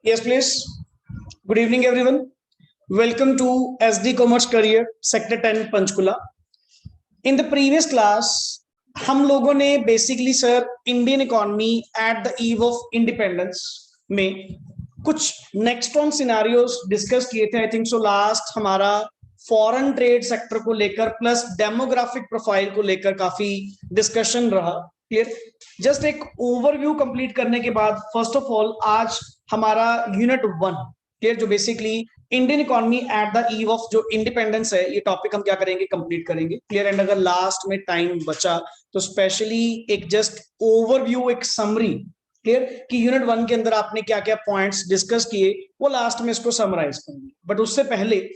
Yes, please. Good evening, everyone. Welcome to SD Commerce Career, Sector 10, Panchkula. In the previous class, हम लोगों ने basically sir Indian economy eight the eve of independence में कुछ next on scenarios discuss किए थे। I think so last हमारा foreign trade sector को लेकर प्लस डेमोग्राफिक प्रोफाइल को लेकर काफी डिस्कशन रहा। क्लियर। जस्ट एक ओवरव्यू कंप्लीट करने के बाद फर्स्ट ऑफ ऑल आज हमारा यूनिट 1 क्लियर, जो basically Indian economy eight the eve of जो इंडिपेंडेंस है, ये टॉपिक हम क्या करेंगे, कंप्लीट करेंगे। क्लियर। एंड अगर लास्ट में टाइम बचा तो स्पेशली एक जस्ट ओवरव्यू, एक समरी क्लियर कि यूनिट 1 के अंदर आपने क्या क्या पॉइंट्स डिस्कस किए, वो लास्ट में इसको समराइज करेंगे। बट उससे पहले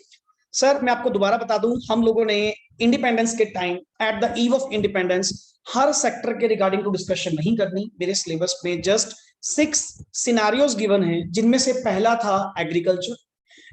सर मैं आपको दोबारा बता दूं, हम लोगों ने इंडिपेंडेंस के time eight the eve of independence her sector के रिगार्डिंग टू डिस्कशन नहीं करनी। मेरे सिलेबस में जस्ट 6 सिनारियोज गिवन हैं, जिनमें से पहला था एग्रीकल्चर,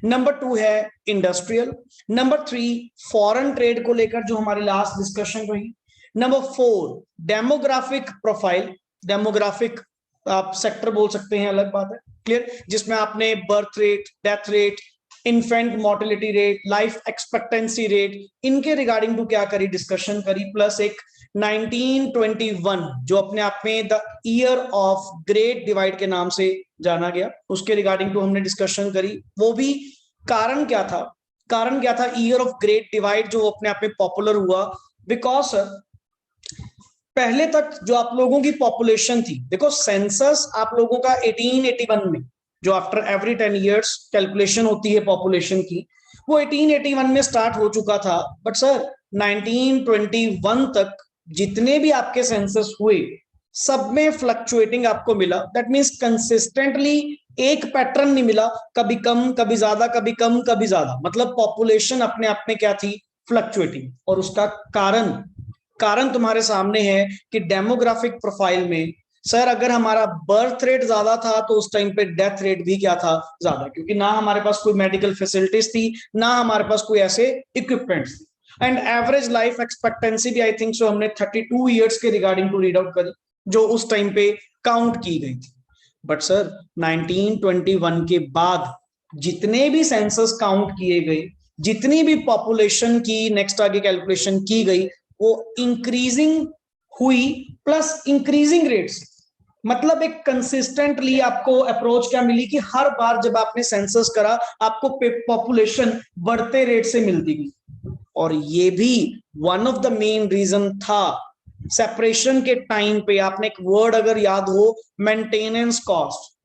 नंबर 2 है इंडस्ट्रियल, नंबर 3 फॉरेन ट्रेड को लेकर जो हमारी लास्ट डिस्कशन रही, नंबर 4 डेमोग्राफिक प्रोफाइल, डेमोग्राफिक आप सेक्टर बोल सकते हैं, अलग बात है। क्लियर। जिसमें आपने birth rate, death rate, infant mortality rate, life expectancy rate, इनके रिगार्डिंग टू क्या करी, डिस्कशन करी। प्लस एक 1921 जो अपने आप में the year of great divide के नाम से जाना गया, उसके रिगार्डिंग टू हमने डिस्कशन करी। वो भी कारण क्या था, कारण क्या था ईयर ऑफ ग्रेट डिवाइड जो अपने आप में पॉपुलर हुआ, बिकॉज पहले तक जो आप लोगों की पॉपुलेशन थी, देखो सेंसस आप लोगों का 1881 में, जो आफ्टर एवरी 10 इयर्स कैलकुलेशन होती है पॉपुलेशन की, वो 1881 में स्टार्ट हो चुका था। बट सर 1921 तक जितने भी आपके सेंसस हुए सब में फ्लक्चुएटिंग आपको मिला। दैट मींस कंसिस्टेंटली एक पैटर्न नहीं मिला, कभी कम कभी ज्यादा, कभी कम कभी ज्यादा, मतलब पॉपुलेशन अपने आप में क्या थी, फ्लक्चुएटिंग। और उसका कारण तुम्हारे सामने है कि डेमोग्राफिक प्रोफाइल में सर अगर हमारा बर्थ रेट ज्यादा था तो उस टाइम पे डेथ रेट भी क्या था, ज्यादा, क्योंकि ना हमारे पास कोई मेडिकल फैसिलिटीज थी, ना हमारे पास कोई ऐसे इक्विपमेंट्स थी। एंड एवरेज लाइफ एक्सपेक्टेंसी भी आई थिंक सो हमने 32 इयर्स के रिगार्डिंग टू रीड आउट करी, जो उस टाइम पे काउंट की गई थी। बट सर 1921 के बाद जितने भी सेंसस काउंट किए गए, जितनी भी पॉपुलेशन की नेक्स्ट आगे कैलकुलेशन की गई, वो इंक्रीजिंग हुई प्लस इंक्रीजिंग रेट्स। मतलब एक कंसिस्टेंटली आपको अप्रोच क्या मिली कि हर बार जब आपने सेंसस करा आपको पॉपुलेशन बढ़ते रेट से मिलती गई। और ये भी one of the main reason था सेपरेशन के टाइम पे, आपने एक वर्ड अगर याद हो, मेंटेनेंस कॉस्ट।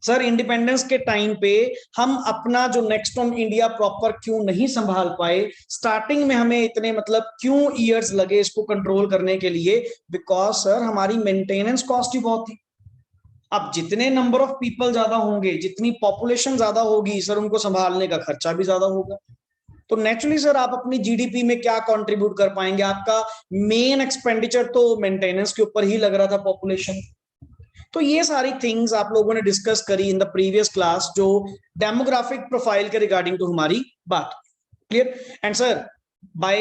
सर इंडिपेंडेंस के टाइम पे हम अपना जो नेक्स्ट ऑन इंडिया प्रॉपर क्यों नहीं संभाल पाए, स्टार्टिंग में हमें इतने मतलब क्यों ईयर्स लगे इसको कंट्रोल करने के लिए, बिकॉज सर हमारी मेंटेनेंस कॉस्ट ही बहुत थी। अब जितने नंबर ऑफ पीपल ज्यादा होंगे, जितनी पॉपुलेशन ज्यादा होगी सर, उनको संभालने का खर्चा भी ज्यादा होगा। तो नेचुरली सर आप अपनी जीडीपी में क्या कंट्रीब्यूट कर पाएंगे, आपका मेन एक्सपेंडिचर तो मेंटेनेंस के ऊपर ही लग रहा था, पॉपुलेशन। तो ये सारी थिंग्स आप लोगों ने डिस्कस करी इन द प्रीवियस क्लास, जो डेमोग्राफिक प्रोफाइल के रिगार्डिंग टू हमारी बात। Clear. And sir by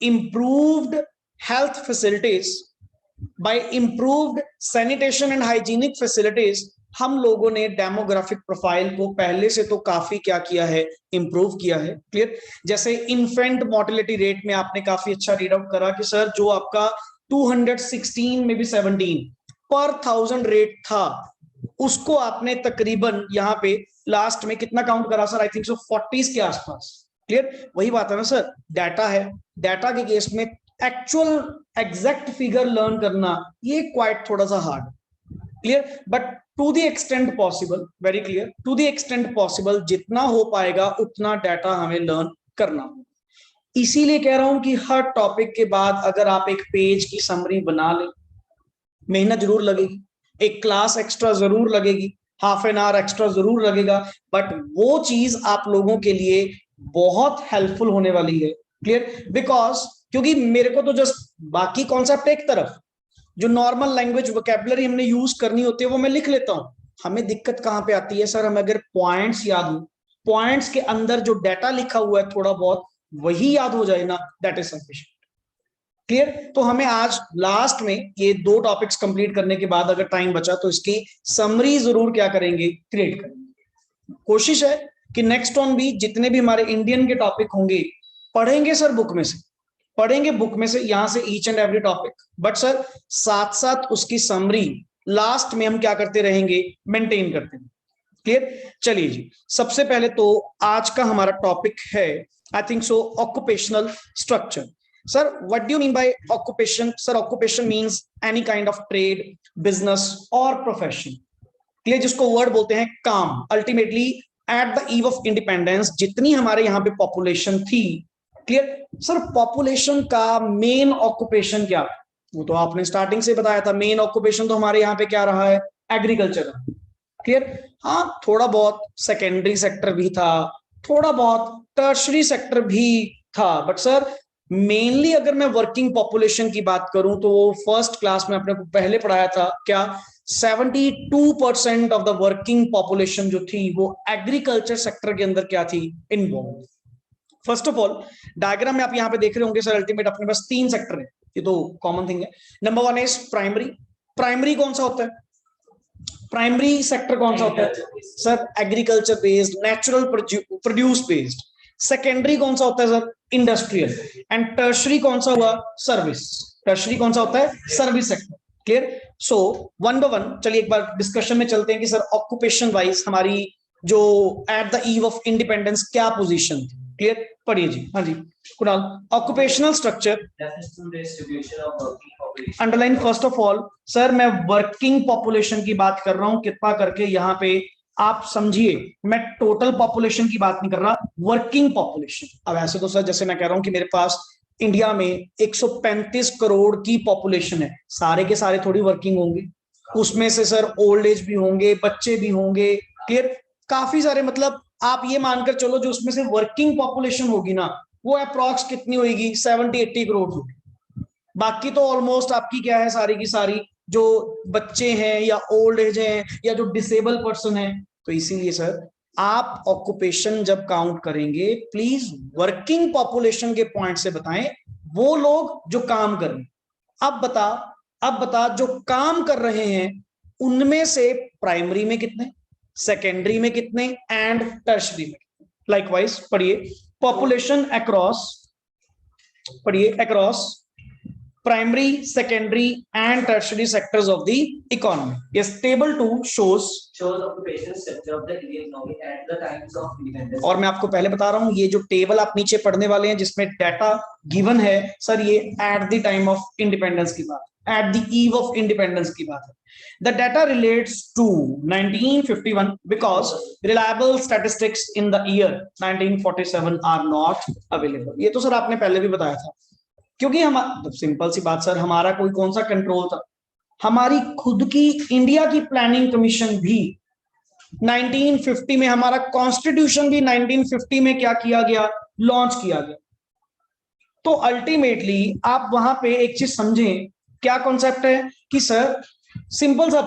improved health facilities, by improved sanitation and hygienic facilities, हम लोगों ने डेमोग्राफिक प्रोफाइल को पहले से तो काफी क्या किया है, इंप्रूव किया है। क्लियर। जैसे इन्फेंट मोर्टेलिटी रेट में आपने काफी अच्छा रीड आउट करा कि सर जो आपका 216 में भी 17 पर 1000 रेट था, उसको आपने तकरीबन यहाँ पे लास्ट में कितना काउंट करा sir, I think so 40s के आसपास। क्लियर। वही बात है ना सर, डाटा है, डाटा के केस में एक्चुअल एग्जैक्ट फिगर लर्न करना ये क्वाइट थोड़ा सा hard. Clear. But to the extent possible, very clear, to the extent possible जितना हो पाएगा उतना डाटा हमें लर्न करना। इसीलिए कह रहा हूं कि हर टॉपिक के बाद अगर आप एक पेज की समरी बना ले, मेहनत जरूर लगेगी, एक क्लास एक्स्ट्रा जरूर लगेगी, हाफ एन आवर एक्स्ट्रा जरूर लगेगा, बट वो चीज आप लोगों के लिए बहुत हेल्पफुल होने वाली है। क्लियर। बिकॉज क्योंकि मेरे को तो जस्ट बाकी कॉन्सेप्ट एक तरफ, जो नॉर्मल लैंग्वेज वोकैबुलरी हमने यूज करनी होती है वो मैं लिख लेता हूं। हमें दिक्कत कहां पे आती है सर, हमें अगर पॉइंट्स याद हो, पॉइंट्स के अंदर जो डाटा लिखा हुआ है थोड़ा बहुत वही याद हो जाए ना, दैट इज सफिशिएंट। क्लियर। तो हमें आज लास्ट में ये 2 टॉपिक्स कंप्लीट करने के बाद अगर टाइम बचा तो इसकी समरी जरूर क्या करेंगे, क्रिएट करेंगे। कोशिश है कि नेक्स्ट ऑन भी जितने भी हमारे इंडियन के टॉपिक होंगे पढ़ेंगे सर बुक में से, पढ़ेंगे बुक में से यहां से each and every topic, but sir साथ साथ उसकी समरी लास्ट में हम क्या करते रहेंगे, मेंटेन करते हैं। क्लियर? चलिए जी, सबसे पहले तो आज का हमारा टॉपिक है I think so occupational structure. Sir what do you mean by occupation? Sir occupation means any kind of trade, business और प्रोफेशन। क्लियर? जिसको वर्ड बोलते हैं काम। Ultimately at the eve of independence जितनी हमारे यहाँ पे पॉपुलेशन थी, क्लियर सर, पॉपुलेशन का मेन ऑक्यूपेशन क्या? वो तो आपने स्टार्टिंग से बताया था, मेन ऑक्यूपेशन तो हमारे यहाँ पे क्या रहा है, एग्रीकल्चर। क्लियर? हाँ, थोड़ा बहुत सेकेंडरी सेक्टर भी था, थोड़ा बहुत टर्शरी सेक्टर भी था, बट सर मेनली अगर मैं वर्किंग पॉपुलेशन की बात करूं तो वो फर्स्ट क्लास में आपने पहले पढ़ाया था क्या, 72% ऑफ द वर्किंग पॉपुलेशन जो थी वो एग्रीकल्चर सेक्टर के अंदर क्या थी, involve. First of all diagram में आप यहां पे देख रहे होंगे सर, अल्टीमेट अपने पास 3 सेक्टर है, ये तो कॉमन थिंग है। Number 1 is primary. प्राइमरी कौन सा होता है? प्राइमरी सेक्टर कौन सा होता है sir? Agriculture based, natural produce based. Secondary कौन सा होता है सर? इंडस्ट्रियल। एंड टर्शरी कौन सा हुआ? सर्विस। टर्शरी कौन सा होता है? Service sector. Clear? So one by one चलिए एक बार डिस्कशन में चलते हैं कि सर ऑक्यूपेशन वाइज हमारी जो at the eve of independence क्या पोजीशन थी। क्लियर? पढ़िए जी। हाँ जी Kunal, occupational structure underline. First of all sir मैं वर्किंग पॉपुलेशन की बात कर रहा हूं, कृपा करके यहाँ पे आप समझिए, मैं टोटल पॉपुलेशन की बात नहीं कर रहा, वर्किंग पॉपुलेशन। अब ऐसे तो सर जैसे मैं कह रहा हूं कि मेरे पास इंडिया में 135 करोड़ की पॉपुलेशन है, सारे के सारे थोड़ी वर्किंग होंगे, उसमें से सर ओल्ड एज भी होंगे, बच्चे भी होंगे। क्लियर? काफी सारे, मतलब आप ये मानकर चलो जो उसमें से वर्किंग पॉपुलेशन होगी ना वो अप्रॉक्स कितनी होगी, 70-80 करोड़ होगी। बाकी तो ऑलमोस्ट आपकी क्या है, सारी की सारी जो बच्चे हैं या ओल्ड एज हैं या जो डिसेबल पर्सन है। तो इसीलिए सर आप ऑक्यूपेशन जब काउंट करेंगे प्लीज वर्किंग पॉपुलेशन के पॉइंट से बताएं, वो लोग जो काम कर रहे हैं। अब बता जो काम कर रहे हैं उनमें से प्राइमरी में कितने, सेकेंडरी में कितने एंड टर्शरी में कितने। लाइकवाइज पढ़िए पॉपुलेशन अक्रॉस, पढ़िए across primary, secondary and tertiary sectors of the economy. Yes, table 2 shows occupation structure of the Indian economy at the times of independence. और मैं आपको पहले बता रहा हूं ये जो टेबल आप नीचे पढ़ने वाले हैं जिसमें डाटा गिवन है सर, ये at the time of independence की बात, eight the eve of independence की बात है। The data relates to 1951 because reliable statistics in the year 1947 are not available. ये तो सर आपने पहले भी बताया था, क्योंकि हम सिंपल सी बात सर, हमारा कोई कौन सा कंट्रोल था, हमारी खुद की इंडिया की प्लानिंग कमीशन भी 1950 में, हमारा कॉन्स्टिट्यूशन भी 1950 में क्या किया गया, लॉन्च किया गया। तो अल्टीमेटली आप वहां पे एक चीज समझें, क्या कॉन्सेप्ट है कि सर सिंपल सा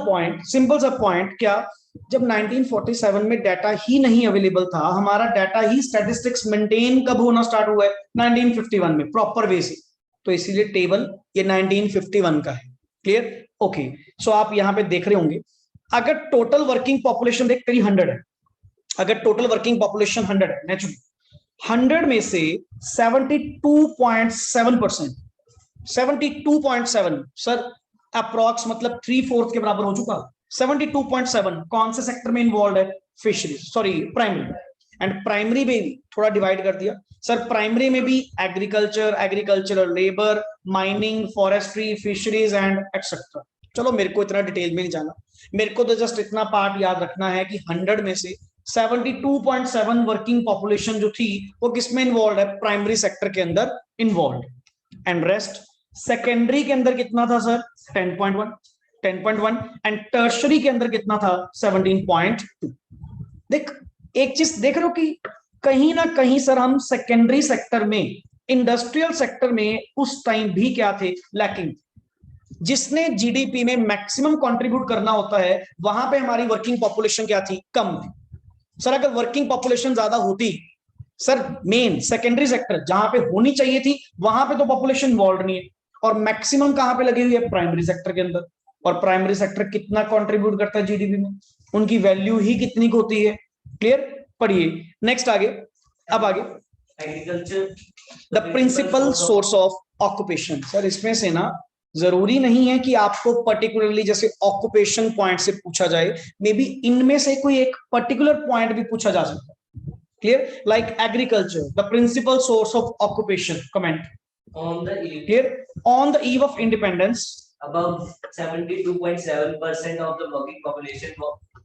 पॉइंट क्या, जब 1947 में डाटा ही नहीं अवेलेबल था, हमारा डाटा ही स्टैटिस्टिक्स मेंटेन कब होना स्टार्ट हुआ है, 1951 में प्रॉपर वे से। तो इसीलिए टेबल ये 1951 का है। क्लियर? ओके, सो आप यहां पे देख रहे होंगे अगर टोटल वर्किंग पॉपुलेशन देख करीब 100 है, अगर टोटल वर्किंग पॉपुलेशन 100 है, नेचुरली 100 में से 72.7%, 72.7 सर अप्रॉक्स मतलब 3/4 के बराबर हो चुका। 72.7 कौन से सेक्टर में इन्वॉल्व है, fisheries, sorry primary. And primary में भी थोड़ा डिवाइड कर दिया सर, प्राइमरी में भी agriculture, agricultural labour, mining, forestry, fisheries and etcetera. चलो मेरे को इतना डिटेल में नहीं जाना, मेरे को तो जस्ट इतना पार्ट याद रखना है कि 100 में से 72.7 वर्किंग पॉपुलेशन जो थी वो किसमें इन्वॉल्व है, प्राइमरी सेक्टर के अंदर इन्वॉल्व। एंड रेस्ट सेकेंडरी के अंदर कितना था सर, 10.1 एंड टर्शरी के अंदर कितना था, 17.2। देख एक चीज देख रहे हो कि कहीं ना कहीं सर हम सेकेंडरी सेक्टर में, इंडस्ट्रियल सेक्टर में उस टाइम भी क्या थे, लैकिंग। जिसने जीडीपी में मैक्सिमम कंट्रीब्यूट करना होता है वहां पे हमारी वर्किंग पॉपुलेशन क्या थी, कम थी। सर अगर वर्किंग पॉपुलेशन ज्यादा होती सर, मेन सेकेंडरी सेक्टर जहां पे होनी चाहिए थी वहां पे तो पॉपुलेशन इन्वॉल्व नहीं है, और मैक्सिमम कहां पे लगी हुई है, प्राइमरी सेक्टर के अंदर। और प्राइमरी सेक्टर कितना कंट्रीब्यूट करता है जीडीपी में, उनकी वैल्यू ही कितनी होती है, क्लियर? पढ़िए नेक्स्ट आगे, अब आगे agriculture the principal source of occupation. Sir इसमें से ना जरूरी नहीं है कि आपको पर्टिकुलरली जैसे ऑक्यूपेशन पॉइंट से पूछा जाए, मे बी इनमें से कोई एक पर्टिकुलर पॉइंट भी पूछा जा सकता है। Clear? Like agriculture the principal source of occupation, comment on the clear? On the eve of independence above 72.7% of the working population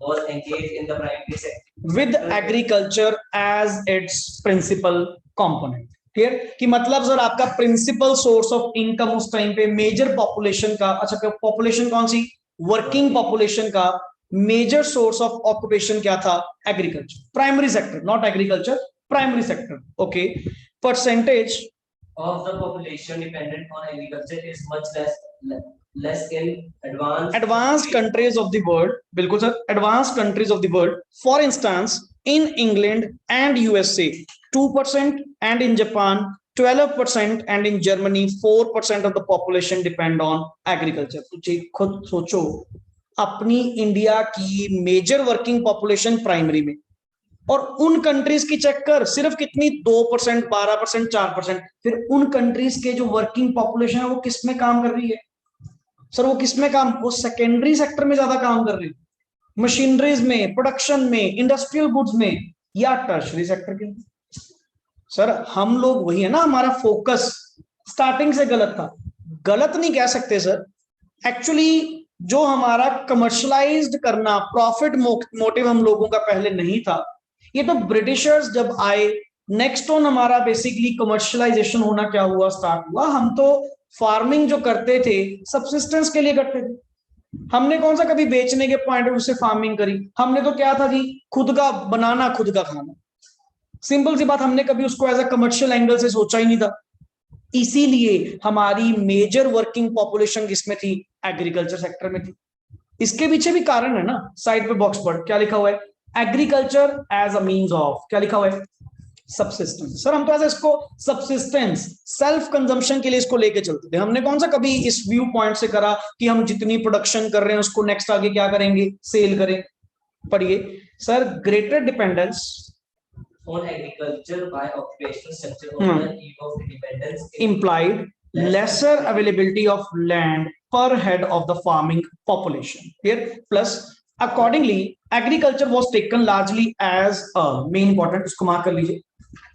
was engaged in the primary sector with agriculture as its principal component। Clear? कि मतलब sir आपका principal source of income उस time पे major population का, अच्छा population कौन सी? Working population का major source of occupation क्या था? Agriculture, primary sector, not agriculture, primary sector. Okay, percentage of the population dependent on agriculture is much less in advanced countries of the world। बिल्कुल sir, advanced countries of the world, for instance in England and USA 2% and in Japan 12% and in Germany 4% of the population depend on agriculture। तो खुद सोचो, अपनी India की major working population primary में, और उन countries की चेक कर, सिर्फ कितनी? 2%, 12%, 4%। फिर उन कंट्रीज के जो वर्किंग पॉपुलेशन है वो किस में काम कर रही है सर? वो किस में काम? वो सेकेंडरी सेक्टर में ज्यादा काम कर रही है, मशीनरीज में, प्रोडक्शन में, इंडस्ट्रियल गुड्स में, या टर्शरी सेक्टर के। सर हम लोग वही है ना, हमारा फोकस स्टार्टिंग से गलत था। गलत नहीं कह सकते सर, एक्चुअली जो हमारा कमर्शलाइज्ड करना, प्रॉफिट मोटिव हम लोगों का पहले नहीं था। ये तो ब्रिटिशर्स जब आए, नेक्स्ट ऑन हमारा बेसिकली कमर्शलाइजेशन होना क्या हुआ, स्टार्ट हुआ। हम तो फार्मिंग जो करते थे सब्सिस्टेंस के लिए करते थे, हमने कौन सा कभी बेचने के पॉइंट ऑफ व्यू से फार्मिंग करी? हमने तो क्या था जी, खुद का बनाना, खुद का खाना। सिंपल सी बात, हमने कभी उसको एज अ कमर्शियल एंगल से सोचा ही नहीं था। इसीलिए हमारी मेजर वर्किंग पॉपुलेशन किसमें थी? एग्रीकल्चर सेक्टर में थी। इसके पीछे भी कारण है ना, साइड पे बॉक्स पर क्या लिखा हुआ है? Agriculture as a means of, क्या लिखा हुआ है? सबसिस्टेंस। सर हम तो ऐसे इसको सबसिस्टेंस, सेल्फ कंजम्पशन के लिए इसको लेके चलते थे। हमने कौन सा कभी इस व्यू पॉइंट से करा कि हम जितनी प्रोडक्शन कर रहे हैं उसको नेक्स्ट आगे क्या करेंगे? सेल करें। पढ़िए sir, greater dependence on agriculture by occupational structure on the eve of independence implied lesser availability of land per head of the farming population here, plus accordingly agriculture was taken largely as a main important, इसको mark कर लीजिए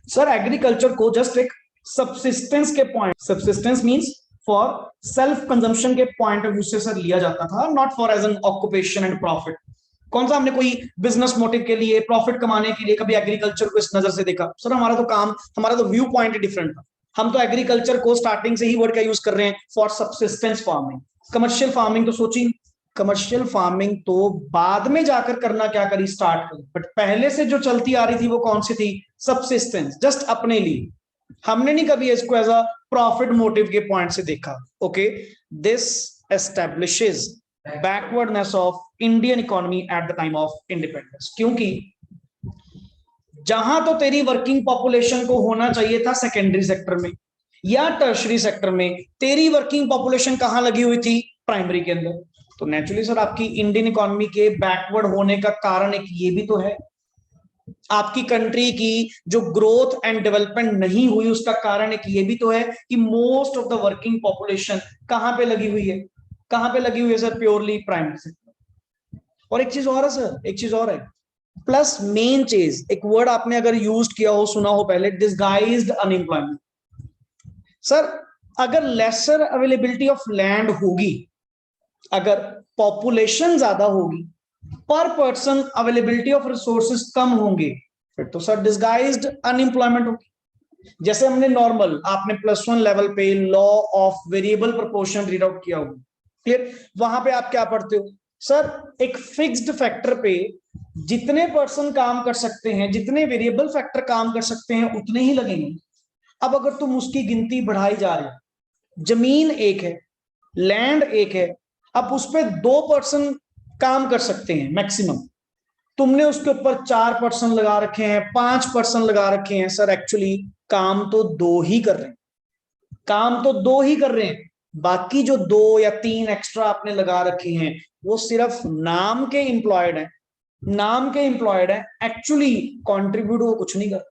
sir. Agriculture को just एक subsistence के point, subsistence means for self consumption के point of view से sir लिया जाता था, not for as an occupation and profit. कौन सा हमने कोई बिजनेस मोटिव के लिए, प्रॉफिट कमाने के लिए कभी एग्रीकल्चर को इस नजर से देखा? सर हमारा तो काम, हमारा तो व्यू पॉइंट ही डिफरेंट था। हम तो एग्रीकल्चर को स्टार्टिंग से ही वर्ड का यूज कर रहे हैं for subsistence farming. Commercial farming तो सोची, कमर्शियल फार्मिंग तो बाद में जाकर करना क्या करी, स्टार्ट करी, बट पहले से जो चलती आ रही थी वो कौन सी थी? सबसिस्टेंस, जस्ट अपने लिए। हमने नहीं कभी इसको एज अ प्रॉफिट मोटिव के पॉइंट से देखा। Okay, this establishes backwardness of Indian economy at the time of independence. क्योंकि जहां तो तेरी वर्किंग पॉपुलेशन को होना चाहिए था सेकेंडरी सेक्टर में या टर्शरी सेक्टर में, तेरी वर्किंग पॉपुलेशन कहां लगी हुई थी? प्राइमरी के अंदर। तो नेचुरली सर आपकी इंडियन इकोनॉमी के बैकवर्ड होने का कारण एक ये भी तो है। आपकी कंट्री की जो ग्रोथ एंड डेवलपमेंट नहीं हुई उसका कारण एक ये भी तो है कि most of the working population कहां पे लगी हुई है? कहां पे लगी हुई है सर? Purely primary sector. और एक चीज और है सर, एक चीज और है, प्लस मेन चीज, एक वर्ड आपने अगर यूज किया हो, सुना हो पहले, डिसगाइज्ड अनएम्प्लॉयमेंट। सर अगर लेसर अवेलेबिलिटी ऑफ लैंड होगी, अगर पॉपुलेशन ज्यादा होगी, पर पर्सन अवेलेबिलिटी ऑफ रिसोर्सेज कम होंगे, फिर तो सर डिसगाइज्ड अनएम्प्लॉयमेंट होगी। जैसे हमने नॉर्मल, आपने +1 लेवल पे law of variable proportion read out किया होगा, क्लियर? वहां पे आप क्या पढ़ते हो सर? एक फिक्स्ड फैक्टर पे जितने पर्सन काम कर सकते हैं, जितने वेरिएबल फैक्टर काम कर सकते हैं, उतने ही लगेंगे। अब अगर तुम उसकी गिनती बढ़ाई जा रहे हो, जमीन एक है, लैंड एक है, अब उस पर 2 पर्सन काम कर सकते हैं मैक्सिमम, तुमने उसके ऊपर 4 पर्सन लगा रखे हैं, 5 पर्सन लगा रखे हैं। सर एक्चुअली काम तो 2 ही कर रहे हैं, काम तो 2 ही कर रहे हैं। बाकी जो 2 या 3 एक्स्ट्रा आपने लगा रखे हैं वो सिर्फ नाम के इंप्लॉयड हैं, नाम के एम्प्लॉयड है, एक्चुअली कंट्रीब्यूट वो कुछ नहीं कर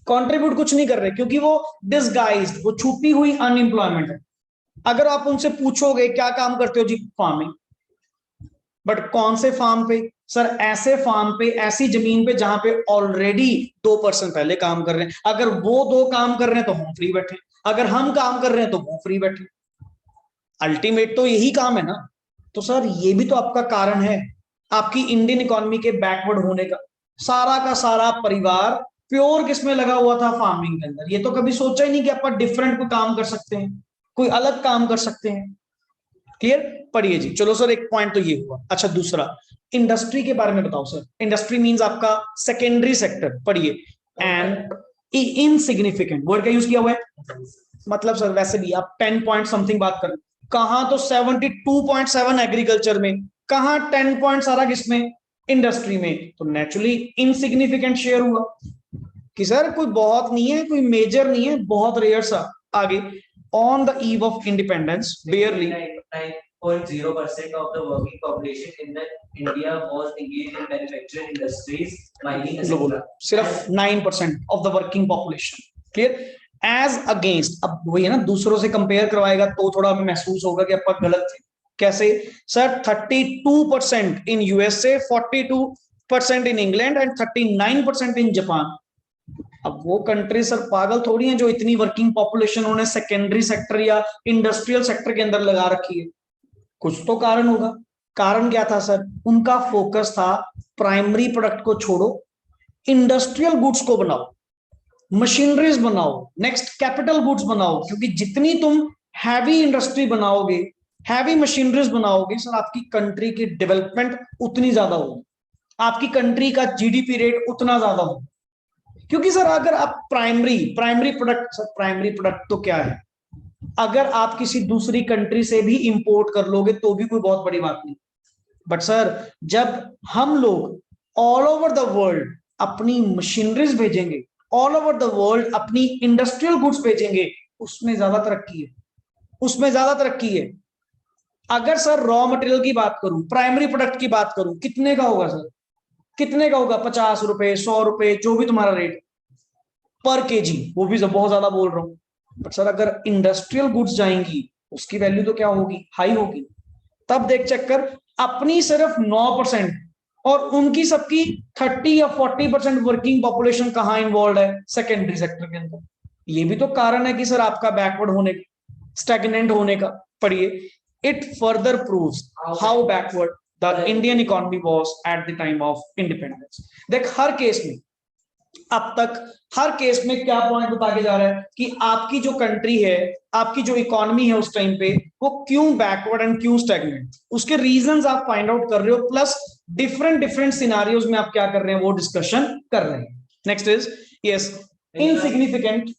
कंट्रीब्यूट कुछ नहीं कर रहे, क्योंकि वो डिसगाइज्ड, वो छुपी हुई अनएम्प्लॉयमेंट है। अगर आप उनसे पूछोगे क्या काम करते हो जी, फार्मिंग, बट कौन से फार्म पे सर? ऐसे फार्म पे, ऐसी जमीन पे जहां पे ऑलरेडी 2% पहले काम कर रहे हैं। अगर वो 2 काम कर रहे हैं तो हम फ्री बैठे, अगर हम काम कर रहे हैं तो वो फ्री बैठे। अल्टीमेट तो यही काम है ना। तो सर ये भी तो आपका कारण है आपकी इंडियन इकोनॉमी के बैकवर्ड होने का। सारा का सारा परिवार प्योर किस में लगा हुआ था? फार्मिंग के अंदर। ये तो कभी सोचा ही नहीं कि आप डिफरेंट कोई काम कर सकते हैं, कोई अलग काम कर सकते हैं। क्लियर? पढ़िए जी। चलो सर, एक पॉइंट तो ये हुआ। अच्छा, दूसरा इंडस्ट्री के बारे में बताओ सर। इंडस्ट्री मींस आपका सेकेंडरी सेक्टर। पढ़िए, एंड इनसिग्निफिकेंट वर्ड का यूज किया हुआ है। मतलब सर वैसे भी आप 10 पॉइंट समथिंग बात करें, कहां तो 72.7 एग्रीकल्चर में, कहां 10 पॉइंट सारा किसमें? इंडस्ट्री में। तो नेचुरली इनसिग्निफिकेंट शेयर हुआ कि सर कोई बहुत नहीं है, कोई मेजर नहीं है, बहुत रेयर सा। आगे, on the eve of independence बेयरली 9.0% of the working population in the India was engaged in manufacturing industries, mining, etc. सिर्फ 9% of the working population. Clear? As against, अब वही है ना, दूसरों से कंपेयर करवाएगा तो थोड़ा हमें महसूस होगा कि आप गलत थे। कैसे sir? 32% in USA, 42% in England and 39% in Japan. अब वो कंट्री सर पागल थोड़ी है जो इतनी वर्किंग पॉपुलेशन उन्हें सेकेंडरी सेक्टर या इंडस्ट्रियल सेक्टर के अंदर लगा रखी है। कुछ तो कारण होगा। कारण क्या था सर? उनका फोकस था प्राइमरी प्रोडक्ट को छोड़ो, इंडस्ट्रियल गुड्स को बनाओ, मशीनरीज बनाओ, नेक्स्ट कैपिटल गुड्स बनाओ। क्योंकि जितनी तुम हैवी इंडस्ट्री बनाओगे, हैवी मशीनरीज बनाओगे सर, आपकी कंट्री की डेवलपमेंट उतनी ज्यादा होगी, आपकी कंट्री का जीडीपी रेट उतना ज्यादा होगा। क्योंकि सर अगर आप primary product, sir primary product तो क्या है? अगर आप किसी दूसरी कंट्री से भी इंपोर्ट कर लोगे तो भी कोई बहुत बड़ी बात नहीं। बट सर जब हम लोग ऑल ओवर द वर्ल्ड अपनी मशीनरीज भेजेंगे, ऑल ओवर द वर्ल्ड अपनी इंडस्ट्रियल गुड्स भेजेंगे, उसमें ज्यादा तरक्की है, उसमें ज्यादा तरक्की है। अगर सर रॉ मटेरियल की बात करूं, प्राइमरी प्रोडक्ट की बात करूं, कितने का होगा सर? कितने का होगा? 50 रुपए, 100 रुपए, जो भी तुम्हारा रेट पर केजी, वो भी बहुत ज्यादा बोल रहा हूं। बट सर अगर इंडस्ट्रियल गुड्स जाएंगी, उसकी वैल्यू तो क्या होगी? हाई होगी। तब देख चक्कर, अपनी सिर्फ 9% और उनकी सबकी 30 या 40% वर्किंग पॉपुलेशन कहां इन्वॉल्व है? सेकेंडरी सेक्टर के अंदर। ये भी तो कारण है कि सर आपका बैकवर्ड होने का, स्टैग्नेंट होने का। पढ़िए, it further proves how backward the Indian economy was at the time of independence. देख हर केस में, अब तक हर केस में क्या पॉइंट बता के जा रहा है कि आपकी जो कंट्री है, आपकी जो इकोनॉमी है उस टाइम पे, वो क्यों बैकवर्ड एंड क्यों स्टैग्नेंट, उसके रीजंस आप फाइंड आउट कर रहे हो, प्लस डिफरेंट सिनारियोज में आप क्या कर रहे हैं, वो डिस्कशन कर रहे हैं। Next is yes, insignificant.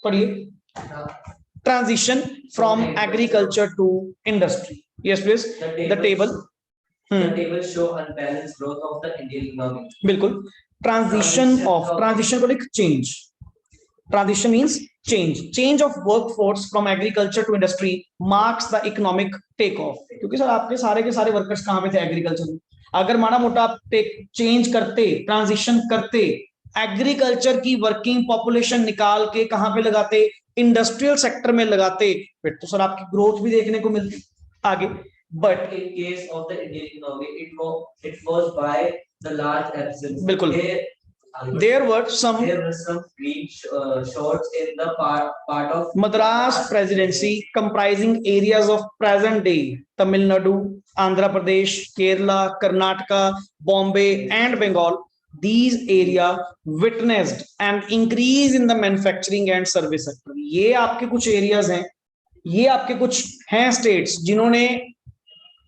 पढ़िए, transition from agriculture to industry. Yes please, the table. The table show unbalanced growth of the Indian economy. बिल्कुल। ट्रांजिशन को लिख change. Transition means change of workforce from agriculture to industry marks the economic take off. क्योंकि sir आपके सारे के सारे workers कहां पे थे? एग्रीकल्चर में। अगर माड़ा मोटा आप चेंज करते, ट्रांजिशन करते, एग्रीकल्चर की वर्किंग पॉपुलेशन निकाल के कहां पे लगाते? इंडस्ट्रियल सेक्टर में लगाते, फिर तो सर आपकी ग्रोथ भी देखने को मिलती। आगे, but in case of the Indian economy, it was by the large absence. बिल्कुल, there were some green shoots in the part of Madras Presidency comprising areas of present day Tamil Nadu, Andhra Pradesh, Kerala, Karnataka, Bombay and Bengal. These area witnessed an increase in the manufacturing and service sector. ये आपके कुछ areas हैं, ये आपके कुछ हैं states जिन्होंने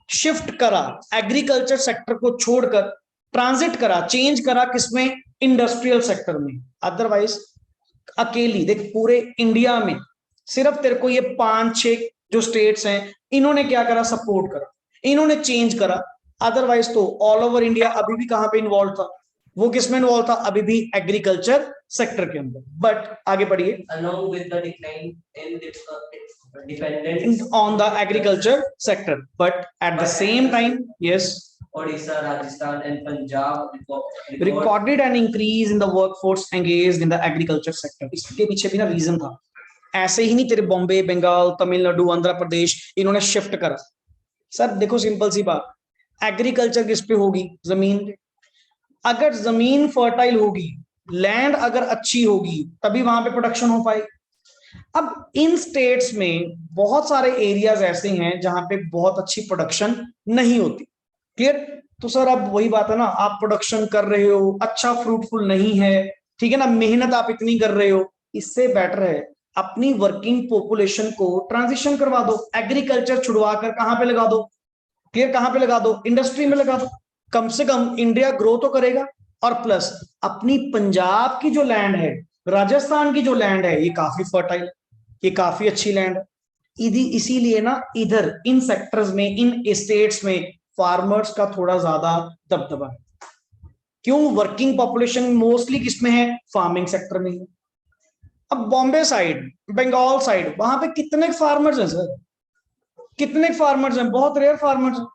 shift करा, एग्रीकल्चर सेक्टर को छोड़कर ट्रांजिट करा, चेंज करा, किसमें? इंडस्ट्रियल सेक्टर में। अदरवाइज अकेली देख पूरे इंडिया में सिर्फ तेरे को ये 5-6 जो स्टेट्स हैं, इन्होंने क्या करा? सपोर्ट करा, इन्होंने चेंज करा। अदरवाइज तो ऑल ओवर इंडिया अभी भी कहां पे इन्वॉल्व था? वो किसमें इन्वॉल्व था? अभी भी एग्रीकल्चर सेक्टर के अंदर। बट आगे बढ़िए, along with the decline in dependence on the agriculture sector, but at the same time, yes, Odisha, Rajasthan, and Punjab recorded an increase in the workforce engaged in the agriculture sector. इसके पीछे भी ना reason था, ऐसे ही नहीं तेरे बॉम्बे, बंगाल, तमिलनाडु, आंध्र प्रदेश इन्होंने shift करा। सर देखो सिंपल सी बात, एग्रीकल्चर किस पे होगी? जमीन पे। अगर जमीन फर्टाइल होगी, लैंड अगर अच्छी होगी, तभी वहां पे प्रोडक्शन हो पाएगी। अब इन स्टेट्स में बहुत सारे एरियाज ऐसे हैं जहां पे बहुत अच्छी प्रोडक्शन नहीं होती। क्लियर? तो सर अब वही बात है ना, आप प्रोडक्शन कर रहे हो, अच्छा फ्रूटफुल नहीं है, ठीक है ना, मेहनत आप इतनी कर रहे हो, इससे बेटर है अपनी वर्किंग पॉपुलेशन को ट्रांजिशन करवा दो, एग्रीकल्चर छुड़वा कर कहां पे लगा दो? क्लियर? कहां पे लगा दो? इंडस्ट्री में लगा दो। कम से कम इंडिया ग्रो तो करेगा, और प्लस अपनी पंजाब की जो लैंड है, राजस्थान की जो लैंड है, ये काफी फर्टाइल, ये काफी अच्छी लैंड है। इसीलिए ना इधर इन सेक्टर्स में, इन स्टेट्स में फार्मर्स का थोड़ा ज्यादा दबदबा है। क्यों? वर्किंग पॉपुलेशन मोस्टली किसमें है? फार्मिंग सेक्टर में है। अब बॉम्बे साइड, बंगाल साइड, वहां पे कितने फार्मर्स हैं सर? कितने फार्मर्स हैं? बहुत रेयर फार्मर्स हैं।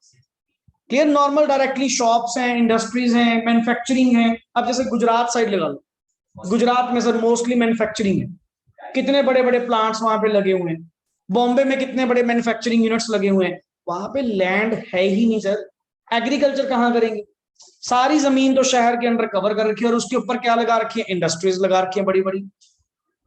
क्लियर? नॉर्मल डायरेक्टली शॉप्स हैं, इंडस्ट्रीज हैं, मैन्युफैक्चरिंग है। अब जैसे गुजरात साइड लगा लो, गुजरात में सर मोस्टली मैन्युफैक्चरिंग है, कितने बड़े बड़े प्लांट्स वहां पे लगे हुए हैं। बॉम्बे में कितने बड़े मैन्युफैक्चरिंग यूनिट्स लगे हुए हैं, वहां पे लैंड है ही नहीं सर, एग्रीकल्चर कहां करेंगे? सारी जमीन तो शहर के अंदर कवर कर रखी है, और उसके ऊपर क्या लगा रखी है? इंडस्ट्रीज लगा रखी है बड़ी बड़ी।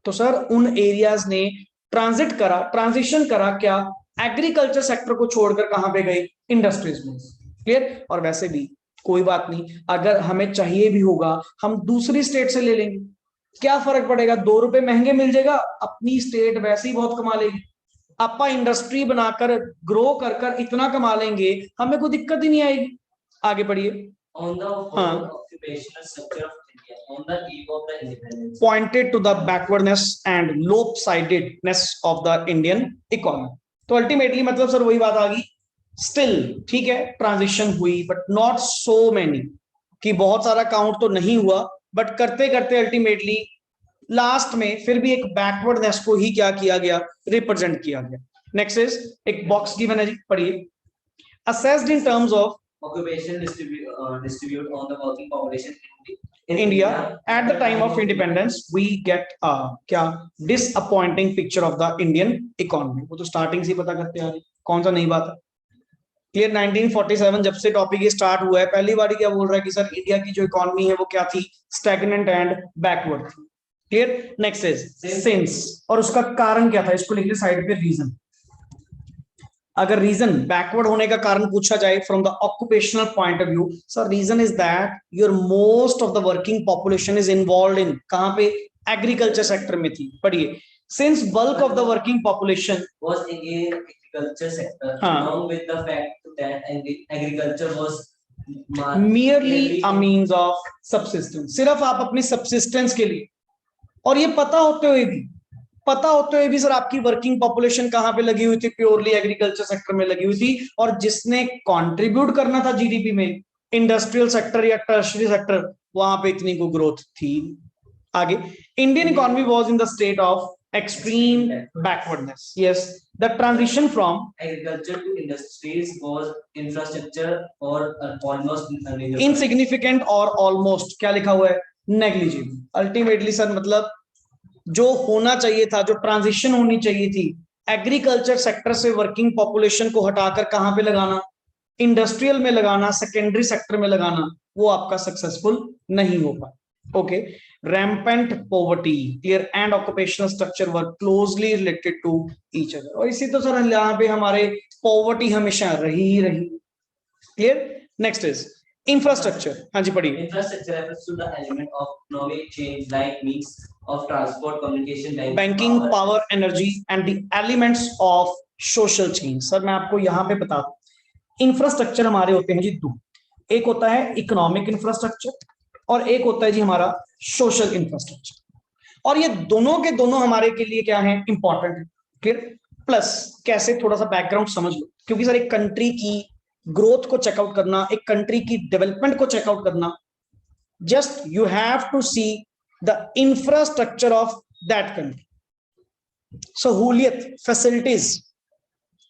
तो सर उन एरियाज ने ट्रांजिशन करा क्या? एग्रीकल्चर सेक्टर को छोड़कर कहां पे गए? इंडस्ट्रीज में। क्लियर? और वैसे भी कोई बात नहीं, अगर हमें चाहिए भी होगा हम दूसरी स्टेट से ले लेंगे, क्या फर्क पड़ेगा? 2 रुपए महंगे मिल जाएगा, अपनी स्टेट वैसे ही बहुत कमा लेगी। अपा इंडस्ट्री बनाकर ग्रो कर कर इतना कमा लेंगे, हमें कोई दिक्कत ही नहीं आएगी। आगे बढ़िए। on the whole occupational structure of India on the eve of the independence pointed to the backwardness and lopsidedness of the Indian economy. तो अल्टीमेटली मतलब सर वही बात आ गई, स्टिल ठीक है ट्रांजिशन हुई, बट नॉट सो मेनी, कि बहुत सारा काउंट तो नहीं हुआ, बट करते करते अल्टीमेटली लास्ट में फिर भी एक बैकवर्डनेस को ही क्या किया गया? रिप्रेजेंट किया गया। नेक्स्ट इज एक बॉक्स गिवन है जी, पढ़िए। Assessed in terms of occupation distribute on the working population in India at the time of independence, we get क्या disappointing picture of the Indian economy। वो तो स्टार्टिंग से पता करते आ रहे, कौन सा नई बात है। क्लियर? 1947 जब से टॉपिक ये स्टार्ट हुआ है, पहली बार क्या बोल रहा है कि सर इंडिया की जो इकोनॉमी है वो क्या थी? स्टैग्नेंट एंड बैकवर्ड थी। क्लियर? नेक्स्ट इज सिंस, और उसका कारण क्या था? इसको लिखिए साइड पे, रीजन। अगर रीजन बैकवर्ड होने का कारण पूछा जाए from the occupational point of view, sir reason is that your most of the working population is involve in, कहां पे? एग्रीकल्चर सेक्टर में थी। पढ़िए। Since bulk of the working population was in agriculture sector along with the fact that agriculture was merely a means of subsistence, सिर्फ आप अपनी subsistence के लिए, और ये पता होते हुए भी सर आपकी वर्किंग पॉपुलेशन कहां पे लगी हुई थी? प्योरली एग्रीकल्चर सेक्टर में लगी हुई थी, और जिसने कंट्रीब्यूट करना था जीडीपी में, इंडस्ट्रियल सेक्टर या टर्शियरी सेक्टर, वहां पे इतनी को ग्रोथ थी। आगे, Indian economy was in the state of extreme backwardness. Yes, the transition from agriculture to industries was infrastructure or almost insignificant और ऑलमोस्ट क्या लिखा हुआ है? नेग्लिजिबल। अल्टीमेटली सर मतलब जो होना चाहिए था, जो ट्रांजिशन होनी चाहिए थी, एग्रीकल्चर सेक्टर से वर्किंग पॉपुलेशन को हटाकर कहां पे लगाना? इंडस्ट्रियल में लगाना, सेकेंडरी सेक्टर में लगाना, वो आपका सक्सेसफुल नहीं हो पाया। Okay. Rampant poverty, clear, and occupational structure were closely related to each other. और इसी तो सर यहाँ पे हमारे पॉवर्टी हमेशा रही ही रही। क्लियर? Next is infrastructure. हाँ जी पढ़िए। Infrastructure refers to the element of economic change like means of transport, communication, banking, power, energy and the elements of social change। Sir मैं आपको यहाँ पे बता दूं, इंफ्रास्ट्रक्चर हमारे होते हैं जी दो, एक होता है इकोनॉमिक इंफ्रास्ट्रक्चर और एक होता है जी हमारा सोशल इंफ्रास्ट्रक्चर। और ये दोनों के दोनों हमारे के लिए क्या है? इंपॉर्टेंट है। फिर प्लस कैसे, थोड़ा सा बैकग्राउंड समझ लो, क्योंकि सर एक कंट्री की ग्रोथ को चेकआउट करना, एक कंट्री की डेवलपमेंट को चेकआउट करना, just you have to see the infrastructure of that country. सहूलियत, फैसिलिटीज,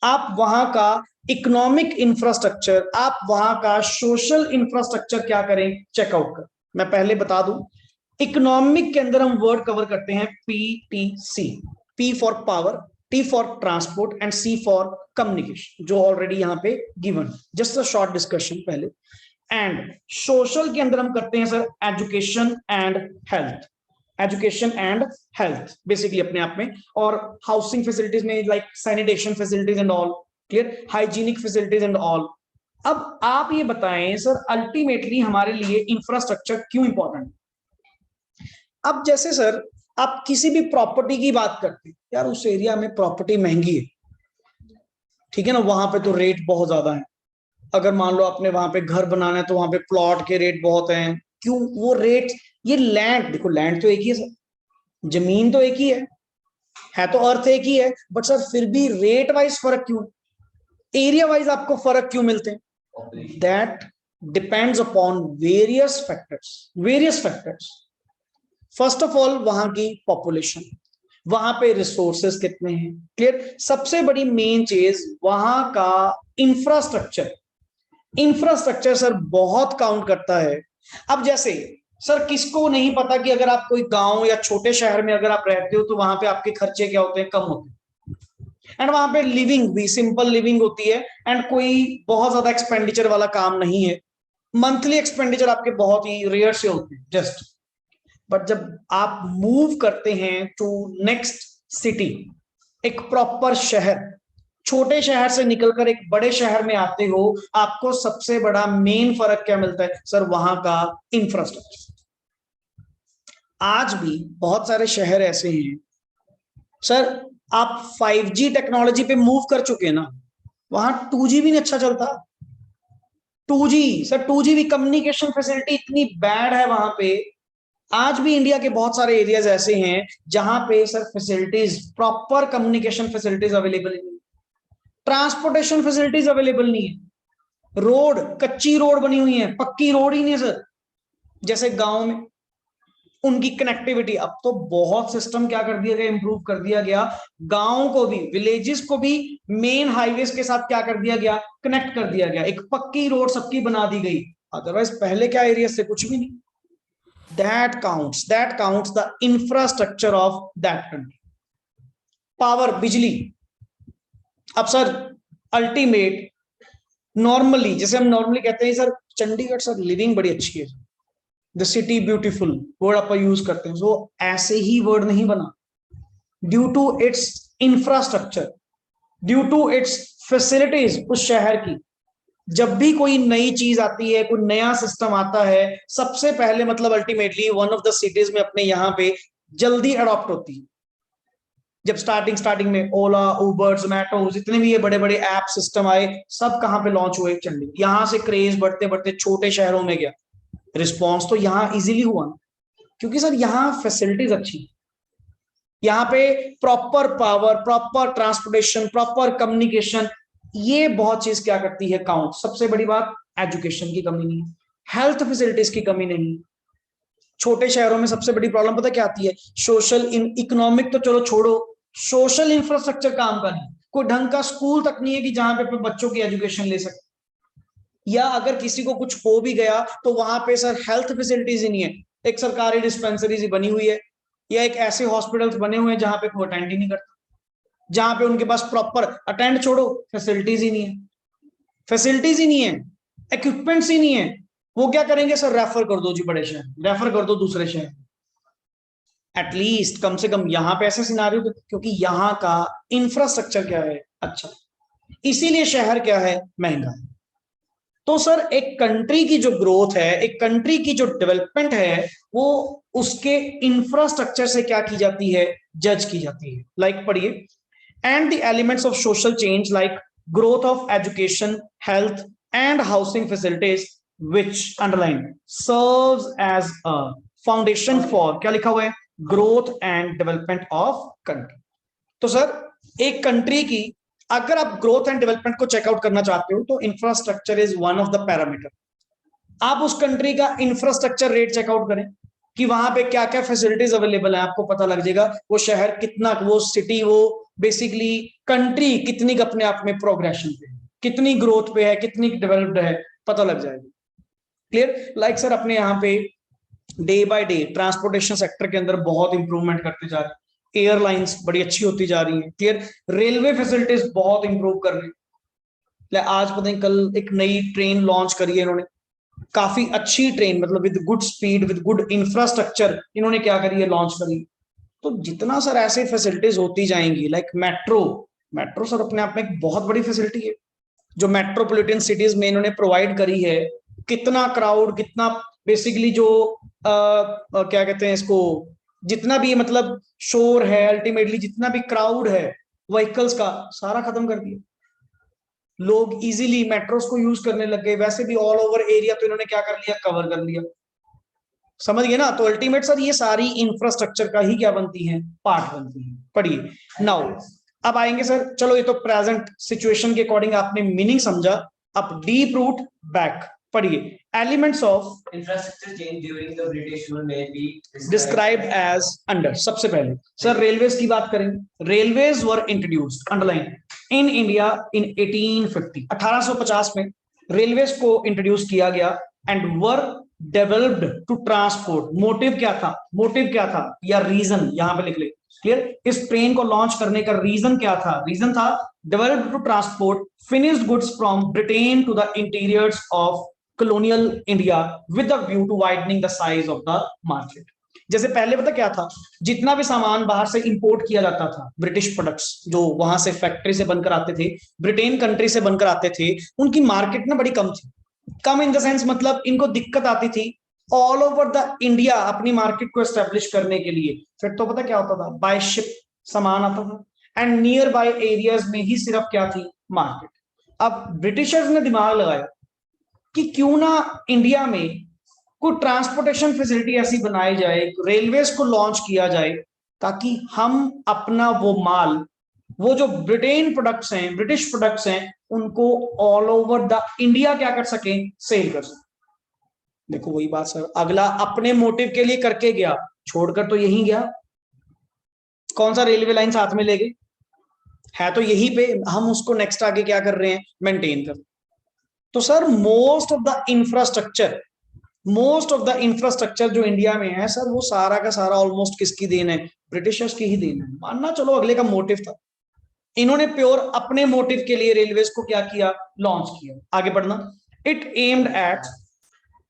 आप वहां का इकोनॉमिक इंफ्रास्ट्रक्चर, आप वहां का सोशल इंफ्रास्ट्रक्चर क्या करें, चेकआउट कर। मैं पहले बता दूं, इकोनॉमिक के अंदर हम वर्ड कवर करते हैं PTC, P for power, T for transport and C for communication, जो ऑलरेडी यहाँ पे given, just a short discussion पहले। एंड सोशल के अंदर हम करते हैं sir education and health, education and health basically अपने आप में, और हाउसिंग फैसिलिटीज में like sanitation facilities and all, clear, hygienic facilities and all. अब आप ये बताएं सर, अल्टीमेटली हमारे लिए इंफ्रास्ट्रक्चर क्यों इंपॉर्टेंट है? अब जैसे सर आप किसी भी प्रॉपर्टी की बात करते हैं, यार उस एरिया में प्रॉपर्टी महंगी है, ठीक है ना, वहां पे तो रेट बहुत ज्यादा है। अगर मान लो आपने वहां पे घर बनाना है तो वहां पे प्लॉट के रेट बहुत हैं। क्यों वो रेट? ये लैंड, देखो लैंड तो एक ही है सर, जमीन तो एक ही है तो अर्थ एक ही है, बट सर फिर भी रेट वाइज फर्क क्यों, एरिया वाइज आपको फर्क क्यों मिलते हैं? That depends upon various factors. First of all वहां की पॉपुलेशन, वहां पे रिसोर्सेस कितने हैं, क्लियर। सबसे बड़ी मेन चीज वहां का इंफ्रास्ट्रक्चर सर बहुत काउंट करता है। अब जैसे सर किसको नहीं पता कि अगर आप कोई गांव या छोटे शहर में अगर आप रहते हो तो वहां पे आपके खर्चे क्या होते हैं, कम होते हैं, एंड वहां पे लिविंग भी सिंपल लिविंग होती है, एंड कोई बहुत ज्यादा एक्सपेंडिचर वाला काम नहीं है, मंथली एक्सपेंडिचर आपके बहुत ही रेयर से होते हैं जस्ट। बट जब आप मूव करते हैं टू नेक्स्ट सिटी, एक प्रॉपर शहर, छोटे शहर से निकलकर एक बड़े शहर में आते हो, आपको सबसे बड़ा मेन फर्क क्या मिलता है सर? वहां का इंफ्रास्ट्रक्चर। आज भी बहुत सारे शहर ऐसे हैं सर, आप 5G टेक्नोलॉजी पे मूव कर चुके हैं ना, वहां 2G भी नहीं अच्छा चलता। 2G सर, 2G भी कम्युनिकेशन फैसिलिटी इतनी बैड है वहां पे। आज भी इंडिया के बहुत सारे एरियाज ऐसे हैं जहां पे sir facilities, proper communication facilities available नहीं है, ट्रांसपोर्टेशन फैसिलिटीज अवेलेबल नहीं है, रोड कच्ची रोड बनी हुई है, पक्की रोड ही नहीं है सर। जैसे गांव में उनकी कनेक्टिविटी, अब तो बहुत सिस्टम क्या कर दिया गया, इंप्रूव कर दिया गया, गांव को भी, विलेजेस को भी मेन हाईवेज के साथ क्या कर दिया गया, कनेक्ट कर दिया गया, एक पक्की रोड सबकी बना दी गई। अदरवाइज पहले क्या एरिया से कुछ भी नहीं। that counts the infrastructure of that country. Power, बिजली। अब सर अल्टीमेट नॉर्मली, जैसे हम नॉर्मली कहते हैं सर चंडीगढ़ सर लिविंग बड़ी अच्छी है, द सिटी ब्यूटीफुल वर्ड आप यूज करते हैं, सो ऐसे ही वर्ड नहीं बना, due to its infrastructure, due to its facilities उस शहर की। जब भी कोई नई चीज आती है, कोई नया सिस्टम आता है, सबसे पहले मतलब ultimately one of the cities में अपने यहाँ पे जल्दी अडॉप्ट होती है। जब स्टार्टिंग में ओला, उबर, जोमैटो, जितने भी ये बड़े बड़े ऐप सिस्टम आए, सब कहाँ पे लॉन्च हुए, चंडीगढ़। यहाँ से क्रेज बढ़ते बढ़ते छोटे शहरों में गया, रिस्पॉन्स तो यहाँ इजीली हुआ, क्योंकि सर यहाँ फैसिलिटीज अच्छी, यहाँ पे proper power, proper transportation, proper communication, ये बहुत चीज क्या करती है, काउंट। सबसे बड़ी बात, एजुकेशन की कमी नहीं, हेल्थ फैसिलिटीज की कमी नहीं। छोटे शहरों में सबसे बड़ी प्रॉब्लम पता क्या आती है, सोशल, इकोनॉमिक तो चलो छोड़ो, सोशल इंफ्रास्ट्रक्चर काम का नहीं, कोई ढंग का स्कूल तक नहीं है कि जहां पे बच्चों की एजुकेशन ले सके, या अगर किसी को कुछ हो भी गया तो वहां पे सर हेल्थ फैसिलिटीज ही नहीं है, एक सरकारी डिस्पेंसरीज बनी हुई है, या एक ऐसे हॉस्पिटल्स बने हुए हैं जहां पे कोई अटेंड ही नहीं करता, जहां पे उनके पास प्रॉपर, अटेंड छोड़ो, फैसिलिटीज ही नहीं है, फैसिलिटीज ही नहीं है, इक्विपमेंट्स ही नहीं है। वो क्या करेंगे सर, रेफर कर दो जी बड़े शहर, रेफर कर दो दूसरे शहर। एटलीस्ट कम से कम यहाँ पे ऐसे सिनारियो, क्योंकि यहाँ का इंफ्रास्ट्रक्चर क्या है, अच्छा, इसीलिए शहर क्या है, महंगा है। तो सर एक कंट्री की जो ग्रोथ है, एक कंट्री की जो डेवलपमेंट है, वो उसके इंफ्रास्ट्रक्चर से क्या की जाती है, जज की जाती है। लाइक पढ़िए, and the elements of social change like growth of education, health and housing facilities, which underline serves as a foundation for, क्या लिखा हुआ है, growth and development of country। तो सर एक कंट्री की अगर आप ग्रोथ एंड डेवलपमेंट को चेकआउट करना चाहते हो तो infrastructure is one of the parameter. आप उस कंट्री का इंफ्रास्ट्रक्चर रेट चेकआउट करें कि वहां पे क्या क्या फैसिलिटीज अवेलेबल है, आपको पता लग जाएगा वो शहर कितना, वो सिटी, वो बेसिकली कंट्री कितनी अपने आप में प्रोग्रेशन पे है, कितनी ग्रोथ पे है, कितनी डेवलप्ड है, पता लग जाएगा। क्लियर? लाइक सर अपने यहाँ पे day by day transportation sector के अंदर बहुत इंप्रूवमेंट करते जा रहे हैं, एयरलाइंस बड़ी अच्छी होती जा रही है। क्लियर? रेलवे फैसिलिटीज बहुत इंप्रूव कर रही है। आज पता नहीं कल एक नई ट्रेन लॉन्च करी है इन्होंने, काफी अच्छी ट्रेन, मतलब with good speed, with good infrastructure इन्होंने क्या करी है, लॉन्च करी। तो जितना सर ऐसे फैसिलिटीज होती जाएंगी, लाइक मेट्रो, मेट्रो सर अपने आप में एक बहुत बड़ी फैसिलिटी है जो मेट्रोपॉलिटन सिटीज में इन्होंने प्रोवाइड करी है। कितना क्राउड, कितना बेसिकली जो क्या कहते हैं इसको, जितना भी मतलब शोर है, अल्टीमेटली जितना भी क्राउड है व्हीकल्स का, सारा खत्म कर दिया। लोग इजीली मेट्रोस को यूज करने लग गए। वैसे भी ऑल ओवर एरिया तो इन्होंने क्या कर लिया, कवर कर लिया। समझ गए ना? तो अल्टीमेट सर ये सारी इंफ्रास्ट्रक्चर का ही क्या बनती है, पार्ट बनती है। पढ़िए नाउ, अब आएंगे सर, चलो ये तो प्रेजेंट सिचुएशन के अकॉर्डिंग आपने मीनिंग समझा। अब डीप रूट बैक पढ़िए, elements of Infrastructure change during the British rule may be described as under. सबसे पहले सर रेलवेज की बात करेंगे। Railways were introduced, underline, in India in 1850, 1850 में रेलवेज को इंट्रोड्यूस किया गया and were developed to transport. Motive क्या था, मोटिव क्या था या रीजन यहां पे लिख ले। क्लियर? इस ट्रेन को लॉन्च करने का रीजन क्या था? रीजन था developed to transport finished goods from Britain to the interiors of colonial India with the view to widening the size of the market। जैसे पहले पता क्या था, जितना भी सामान बाहर से इंपोर्ट किया जाता था, ब्रिटिश प्रोडक्ट्स जो वहां से फैक्ट्री से बनकर आते थे, ब्रिटेन कंट्री से बनकर आते थे, उनकी मार्केट ना बड़ी कम थी। कम इन द सेंस मतलब इनको दिक्कत आती थी ऑल ओवर द इंडिया अपनी मार्केट को एस्टेब्लिश करने के लिए। फिर तो पता क्या होता था, बाय शिप सामान आता था एंड नियर बाय एरियाज में ही सिर्फ क्या थी, मार्केट। अब ब्रिटिशर्स ने दिमाग लगाया कि क्यों ना इंडिया में कोई ट्रांसपोर्टेशन फैसिलिटी ऐसी बनाई जाए, रेलवेज को लॉन्च किया जाए, ताकि हम अपना वो माल, वो जो ब्रिटेन प्रोडक्ट्स हैं, ब्रिटिश प्रोडक्ट्स हैं, उनको ऑल ओवर द इंडिया क्या कर सकें, सेल कर सकें। देखो वही बात सर, अगला अपने मोटिव के लिए करके गया, छोड़कर तो यही गया। कौन सा रेलवे लाइन साथ में ले गए, है तो यही पे, हम उसको नेक्स्ट आगे क्या कर रहे हैं, मेंटेन कर। तो sir most of the infrastructure जो इंडिया में है सर, वो सारा का सारा ऑलमोस्ट किसकी देन है, ब्रिटिशर्स की ही देन है। मानना चलो अगले का मोटिव था, इन्होंने प्योर अपने मोटिव के लिए रेलवेज को क्या किया, लॉन्च किया। आगे बढ़ना, it aimed at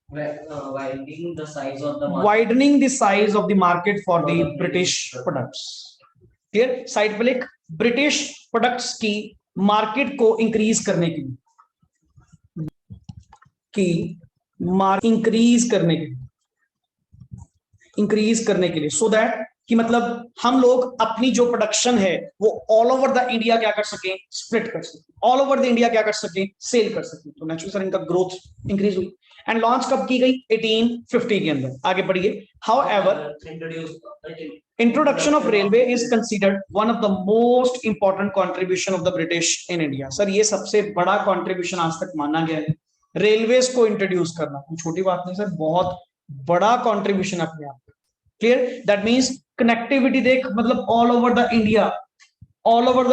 widening the size of the market. widening the size of the market for the British products। Clear? Side पे लिख, ब्रिटिश प्रोडक्ट्स की मार्केट को इंक्रीज करने के लिए, इंक्रीज करने के लिए, सो दैट कि मतलब हम लोग अपनी जो प्रोडक्शन है वो ऑल ओवर द इंडिया क्या कर सके, स्प्लिट कर सके, ऑल ओवर द इंडिया क्या कर सके, सेल कर सके। तो नेचुरली सर इनका ग्रोथ इंक्रीज हुई। एंड लॉन्च कब की गई, 1850 के अंदर। आगे बढ़िए, however introduction of railway is considered one of the most important contribution of the British in India. Sir ये सबसे बड़ा कॉन्ट्रीब्यूशन आज तक माना गया है, रेलवेज को इंट्रोड्यूस करना। छोटी बात नहीं सर, बहुत बड़ा कॉन्ट्रीब्यूशन अपने आप। क्लियर? दैट मींस कनेक्टिविटी देख, मतलब ऑल ओवर द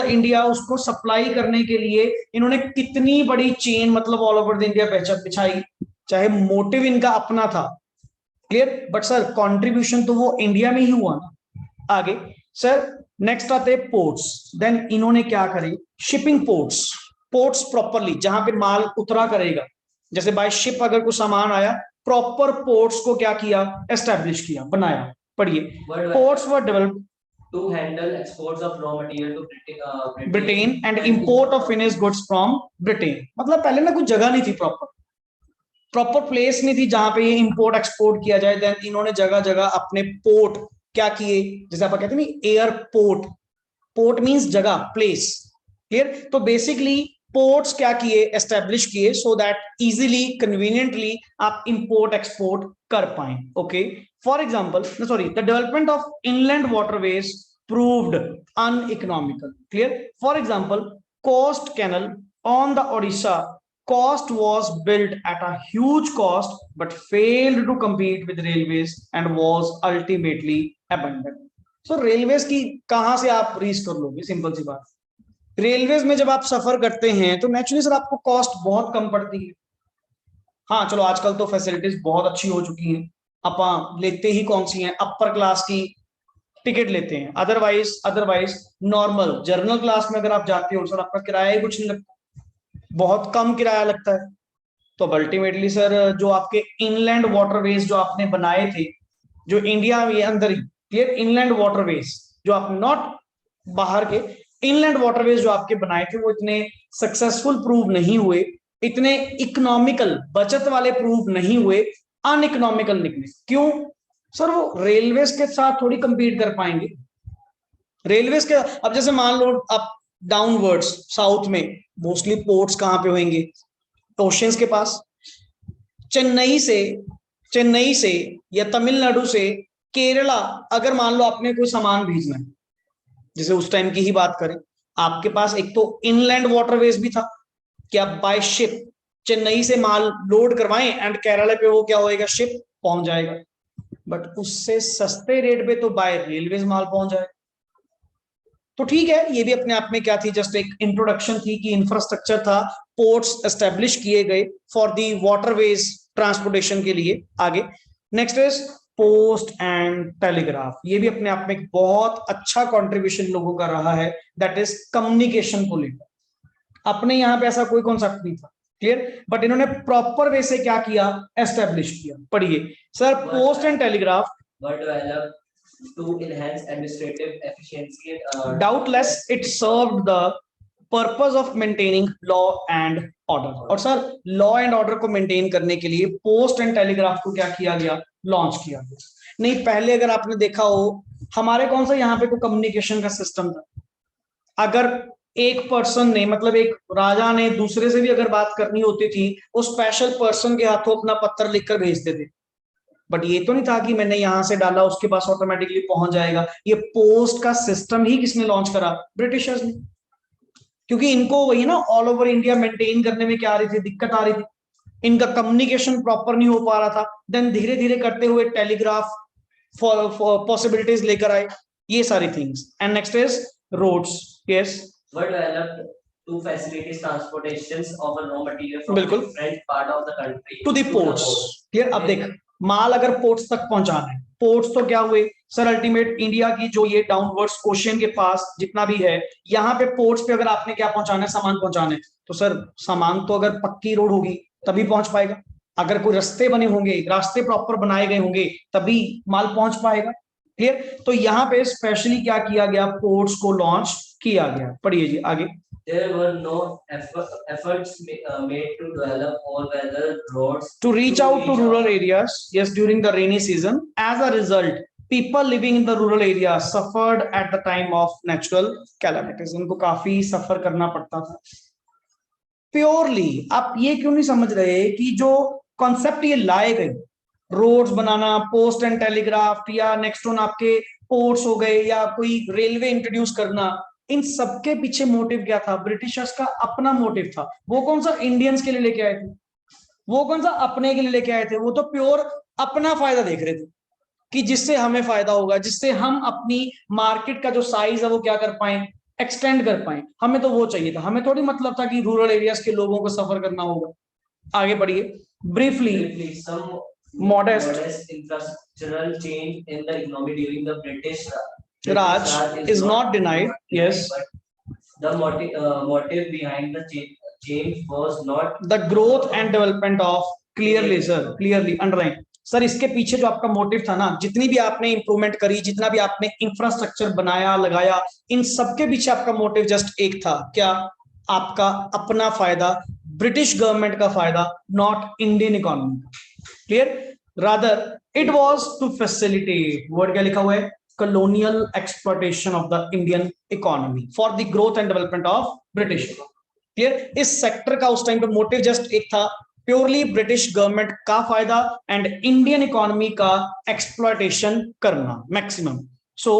इंडिया उसको सप्लाई करने के लिए इन्होंने कितनी बड़ी चेन, मतलब ऑल ओवर द इंडिया बिछाई। चाहे मोटिव इनका अपना था, क्लियर, बट सर कंट्रीब्यूशन तो वो इंडिया में ही हुआ ना। आगे सर नेक्स्ट आते हैं पोर्ट्स। देन इन्होंने क्या करे, शिपिंग पोर्ट्स प्रॉपरली, जहां पे माल उतरा करेगा, जैसे बाय शिप अगर कुछ सामान आया, प्रॉपर पोर्ट्स को क्या किया, एस्टेब्लिश किया, बनाया। पढ़िए, ports were developed to handle exports of raw material to Britain and import of finished goods from Britain. मतलब पहले ना कुछ जगह नहीं थी, प्रॉपर प्लेस नहीं थी जहां पे ये इंपोर्ट एक्सपोर्ट किया जाए। देन इन्होंने जगह जगह अपने पोर्ट क्या किए, जैसे आप कहते हैं ना एयरपोर्ट, पोर्ट मींस जगह, प्लेस। क्लियर? तो बेसिकली पोर्ट्स क्या किए, एस्टेब्लिश किए, सो दैट इजीली कन्वीनियंटली आप इंपोर्ट एक्सपोर्ट कर पाए। Okay, for example sorry, the development of inland waterways proved uneconomical. Clear? For example coast canal on the Odisha, cost was built at a huge cost but failed to compete with railways and was ultimately abandoned। So railways की कहां से आप reach कर लोगे? Simple सी बात, railways में जब आप सफर करते हैं तो नेचुरली सर आपको कॉस्ट बहुत कम पड़ती है। हाँ चलो आजकल तो फैसिलिटीज बहुत अच्छी हो चुकी हैं, आप लेते ही कौन सी हैं, अपर क्लास की टिकट लेते हैं, otherwise otherwise normal journal class में अगर आप जाते हो सर आपका किराया ही कुछ नहीं लगता, बहुत कम किराया लगता है। तो अल्टीमेटली सर जो आपके इनलैंड वाटरवेज जो आपने बनाए थे, जो इंडिया में अंदर ही क्लियर इनलैंड वाटरवेज जो आप नॉट बाहर के इनलैंड वाटरवेज जो आपके बनाए थे वो इतने सक्सेसफुल प्रूव नहीं हुए, इतने इकोनॉमिकल बचत वाले प्रूव नहीं हुए, अनइकोनॉमिकल निकले। क्यों सर? वो रेलवेज के साथ थोड़ी कंपीट कर पाएंगे। रेलवेज के अब जैसे मान लो आप डाउनवर्ड्स साउथ में मोस्टली पोर्ट्स कहां पे होंगे? ओशियंस के पास। चेन्नई से या तमिलनाडु से केरला अगर मान लो आपने कोई सामान भेजना है, जैसे उस टाइम की ही बात करें, आपके पास एक तो इनलैंड वाटरवेज भी था कि आप बाय शिप चेन्नई से माल लोड करवाएं एंड केरला पे वो क्या होएगा, शिप पहुंच जाएगा। बट उससे सस्ते रेट पे तो बाय रेलवेज माल पहुंच जाएगा। तो ठीक है, ये भी अपने आप में क्या थी, जस्ट एक इंट्रोडक्शन थी कि इंफ्रास्ट्रक्चर था, पोर्ट्स एस्टेब्लिश किए गए फॉर दी वाटरवेज ट्रांसपोर्टेशन के लिए। आगे next is post and telegraph, ये भी अपने आप में एक बहुत अच्छा कंट्रीब्यूशन लोगों का रहा है, दैट इज कम्युनिकेशन को लेकर। अपने यहाँ पे ऐसा कोई कॉन्सेप्ट नहीं था, क्लियर, बट इन्होंने प्रॉपर वे से क्या किया, एस्टेब्लिश किया। पढ़िए sir, post and telegraph to enhance administrative efficiency. Doubtless, it served the purpose of maintaining law and order. और सर लॉ एंड ऑर्डर को मेंटेन करने के लिए पोस्ट एंड टेलीग्राफ को क्या किया गया, लॉन्च किया गया। नहीं पहले अगर आपने देखा हो हमारे कौन सा यहाँ पे कोई कम्युनिकेशन का सिस्टम था, अगर एक पर्सन ने मतलब एक राजा ने दूसरे से भी अगर बात करनी होती थी वो स्पेशल पर्सन के हाथों अपना पत्र लिखकर भेजते थे। बट ये तो नहीं था कि मैंने यहां से डाला उसके पास ऑटोमेटिकली पहुंच जाएगा। ये पोस्ट का सिस्टम ही किसने लॉन्च करा, ब्रिटिशर्स ने, क्योंकि इनको वही ना ऑल ओवर इंडिया मेंटेन करने में क्या आ रही थी, दिक्कत आ रही थी, इनका कम्युनिकेशन प्रॉपर नहीं हो पा रहा था। देन धीरे धीरे करते हुए टेलीग्राफ पॉसिबिलिटीज लेकर आए, ये सारी things. And next is roads, yes, were developed to facilitate transportations of a raw material from बिल्कुल different part of the country to the ports. Clear, अब देख माल अगर पोर्ट्स तक पहुंचाना है, पोर्ट्स तो क्या हुए सर, अल्टीमेट इंडिया की जो ये डाउनवर्ड्स ओशियन के पास जितना भी है, यहाँ पे पोर्ट्स पे अगर आपने क्या पहुंचाना है, सामान पहुंचाना है, तो सर सामान तो अगर पक्की रोड होगी तभी पहुंच पाएगा, अगर कोई रास्ते बने होंगे, रास्ते प्रॉपर बनाए गए होंगे तभी माल पहुंच पाएगा। क्लियर, तो यहाँ पे स्पेशली क्या किया गया, पोर्ट्स को लॉन्च किया गया। पढ़िए जी आगे। There were no efforts made to develop all-weather roads to reach out to rural areas, yes, during the rainy season. As a result, people living in the rural area suffered at the time of natural calamities. इनको काफी सफर करना पड़ता था। Purely आप ये क्यों नहीं समझ रहे कि जो कॉन्सेप्ट ये लाए गए, रोड्स बनाना, पोस्ट एंड टेलीग्राफ, या नेक्स्ट ऑन आपके पोर्ट्स हो गए, या कोई रेलवे इंट्रोड्यूस करना, इन सबके पीछे मोटिव क्या था, ब्रिटिशर्स का अपना मोटिव था। वो कौन सा इंडियंस के लिए लेके आए थे, वो कौन सा अपने के लिए लेके आए थे, वो तो प्योर अपना फायदा देख रहे थे कि जिससे हमें फायदा होगा, जिससे हम अपनी मार्केट का जो साइज है वो क्या कर पाए, एक्सटेंड कर पाए। हमें तो वो चाहिए था, हमें थोड़ी मतलब था कि रूरल एरियाज के लोगों को सफर करना होगा। आगे बढ़िए। Briefly modest infrastructural change in the economy during the British Raj is not denied, yes, the motive behind the change was not the growth and development of, clearly sir, clearly underline sir, इसके पीछे जो आपका motive था ना, जितनी भी आपने improvement करी, जितना भी आपने इंफ्रास्ट्रक्चर बनाया लगाया, इन सबके पीछे आपका मोटिव जस्ट एक था, क्या, आपका अपना फायदा, ब्रिटिश गवर्नमेंट का फायदा, not Indian economy. Clear, rather it was to facilitate, word क्या लिखा हुआ है, colonial exploitation of the Indian economy for the growth and development of British। Clear, इस सेक्टर का उस टाइम पे मोटिव जस्ट एक था, प्योरली ब्रिटिश गवर्नमेंट का फायदा एंड इंडियन इकोनॉमी का एक्सप्लॉयटेशन करना maximum. So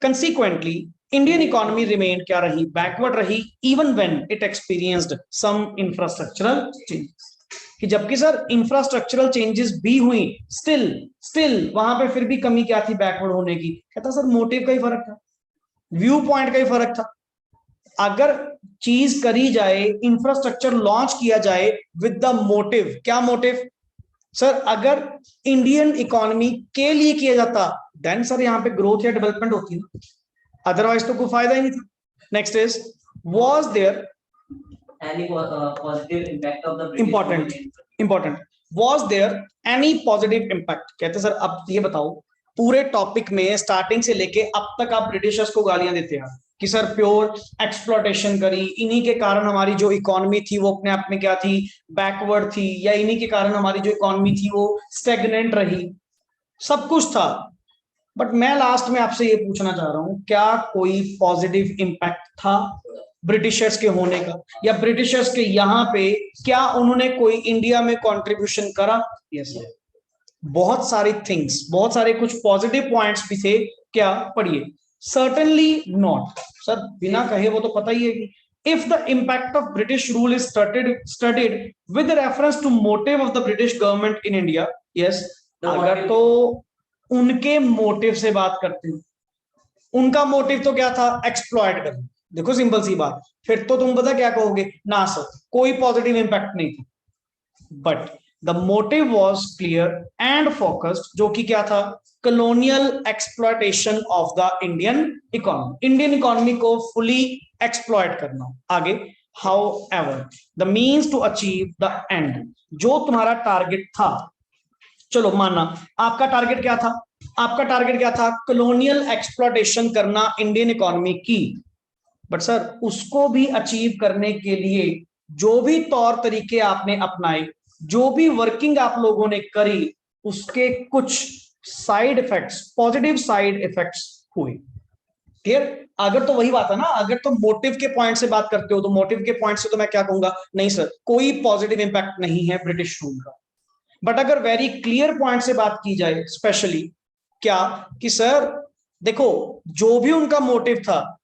consequently Indian economy remain क्या रही, बैकवर्ड रही, even when it experienced some infrastructural changes. कि जबकि सर इंफ्रास्ट्रक्चरल चेंजेस भी हुई, स्टिल वहां पे फिर भी कमी क्या थी बैकवर्ड होने की? कहता सर मोटिव का ही फर्क था, व्यू पॉइंट का ही फर्क था। अगर चीज करी जाए, इंफ्रास्ट्रक्चर लॉन्च किया जाए विद द मोटिव, क्या मोटिव सर? अगर इंडियन इकोनॉमी के लिए किया जाता देन सर यहाँ पे ग्रोथ या डेवलपमेंट होती ना, अदरवाइज तो कोई फायदा ही नहीं था। Next is was there any positive impact of the British important rule in important was there any positive impact? कहते सर अब ये बताओ, पूरे टॉपिक में स्टार्टिंग से लेके अब तक आप ब्रिटिशर्स को गालियां देते हैं कि सर प्योर एक्सप्लॉटेशन करी, इन्हीं के कारण हमारी जो इकोनॉमी थी वो अपने आप में क्या थी, बैकवर्ड थी, या इन्हीं के कारण हमारी जो इकोनॉमी थी वो स्टेगनेंट रही, सब कुछ था। बट मैं लास्ट में आपसे ये पूछना चाह रहा हूं, क्या कोई पॉजिटिव इंपैक्ट था ब्रिटिशर्स के होने का, या ब्रिटिशर्स के यहाँ पे क्या उन्होंने कोई इंडिया में कंट्रीब्यूशन करा? यस सर, बहुत सारी थिंग्स, बहुत सारे कुछ पॉजिटिव पॉइंट्स भी थे, क्या पढ़िए। सर्टेनली नॉट सर, बिना कहे वो तो पता ही है कि if the impact of British rule is studied with reference to motive of the British government in India, yes, अगर तो उनके मोटिव से बात करते हैं, उनका मोटिव तो क्या था, एक्सप्लॉइट करना। देखो सिंपल सी बात, फिर तो तुम पता क्या कहोगे, ना सर कोई पॉजिटिव इंपैक्ट नहीं था। But the motive was clear and focused, जो कि क्या था, colonial exploitation of the Indian economy, Indian economy को फुली एक्सप्लॉयट करना। आगे, however the means to achieve the end, जो तुम्हारा टारगेट था, चलो माना आपका टारगेट क्या था, आपका टारगेट क्या था, कॉलोनियल एक्सप्लॉयटेशन करना इंडियन इकोनॉमी की। बट सर उसको भी अचीव करने के लिए जो भी तौर तरीके आपने अपनाए, जो भी वर्किंग आप लोगों ने करी, उसके कुछ side effects, positive side effects हुए। क्लियर? अगर तो वही बात है ना, अगर तो मोटिव के पॉइंट से बात करते हो तो मोटिव के पॉइंट से तो मैं क्या कहूंगा, नहीं सर कोई पॉजिटिव इंपैक्ट नहीं है ब्रिटिश रूल का। बट अगर वेरी क्लियर पॉइंट से बात की जाए, स्पेशली क्या कि सर देखो जो भी उनका मोटिव था,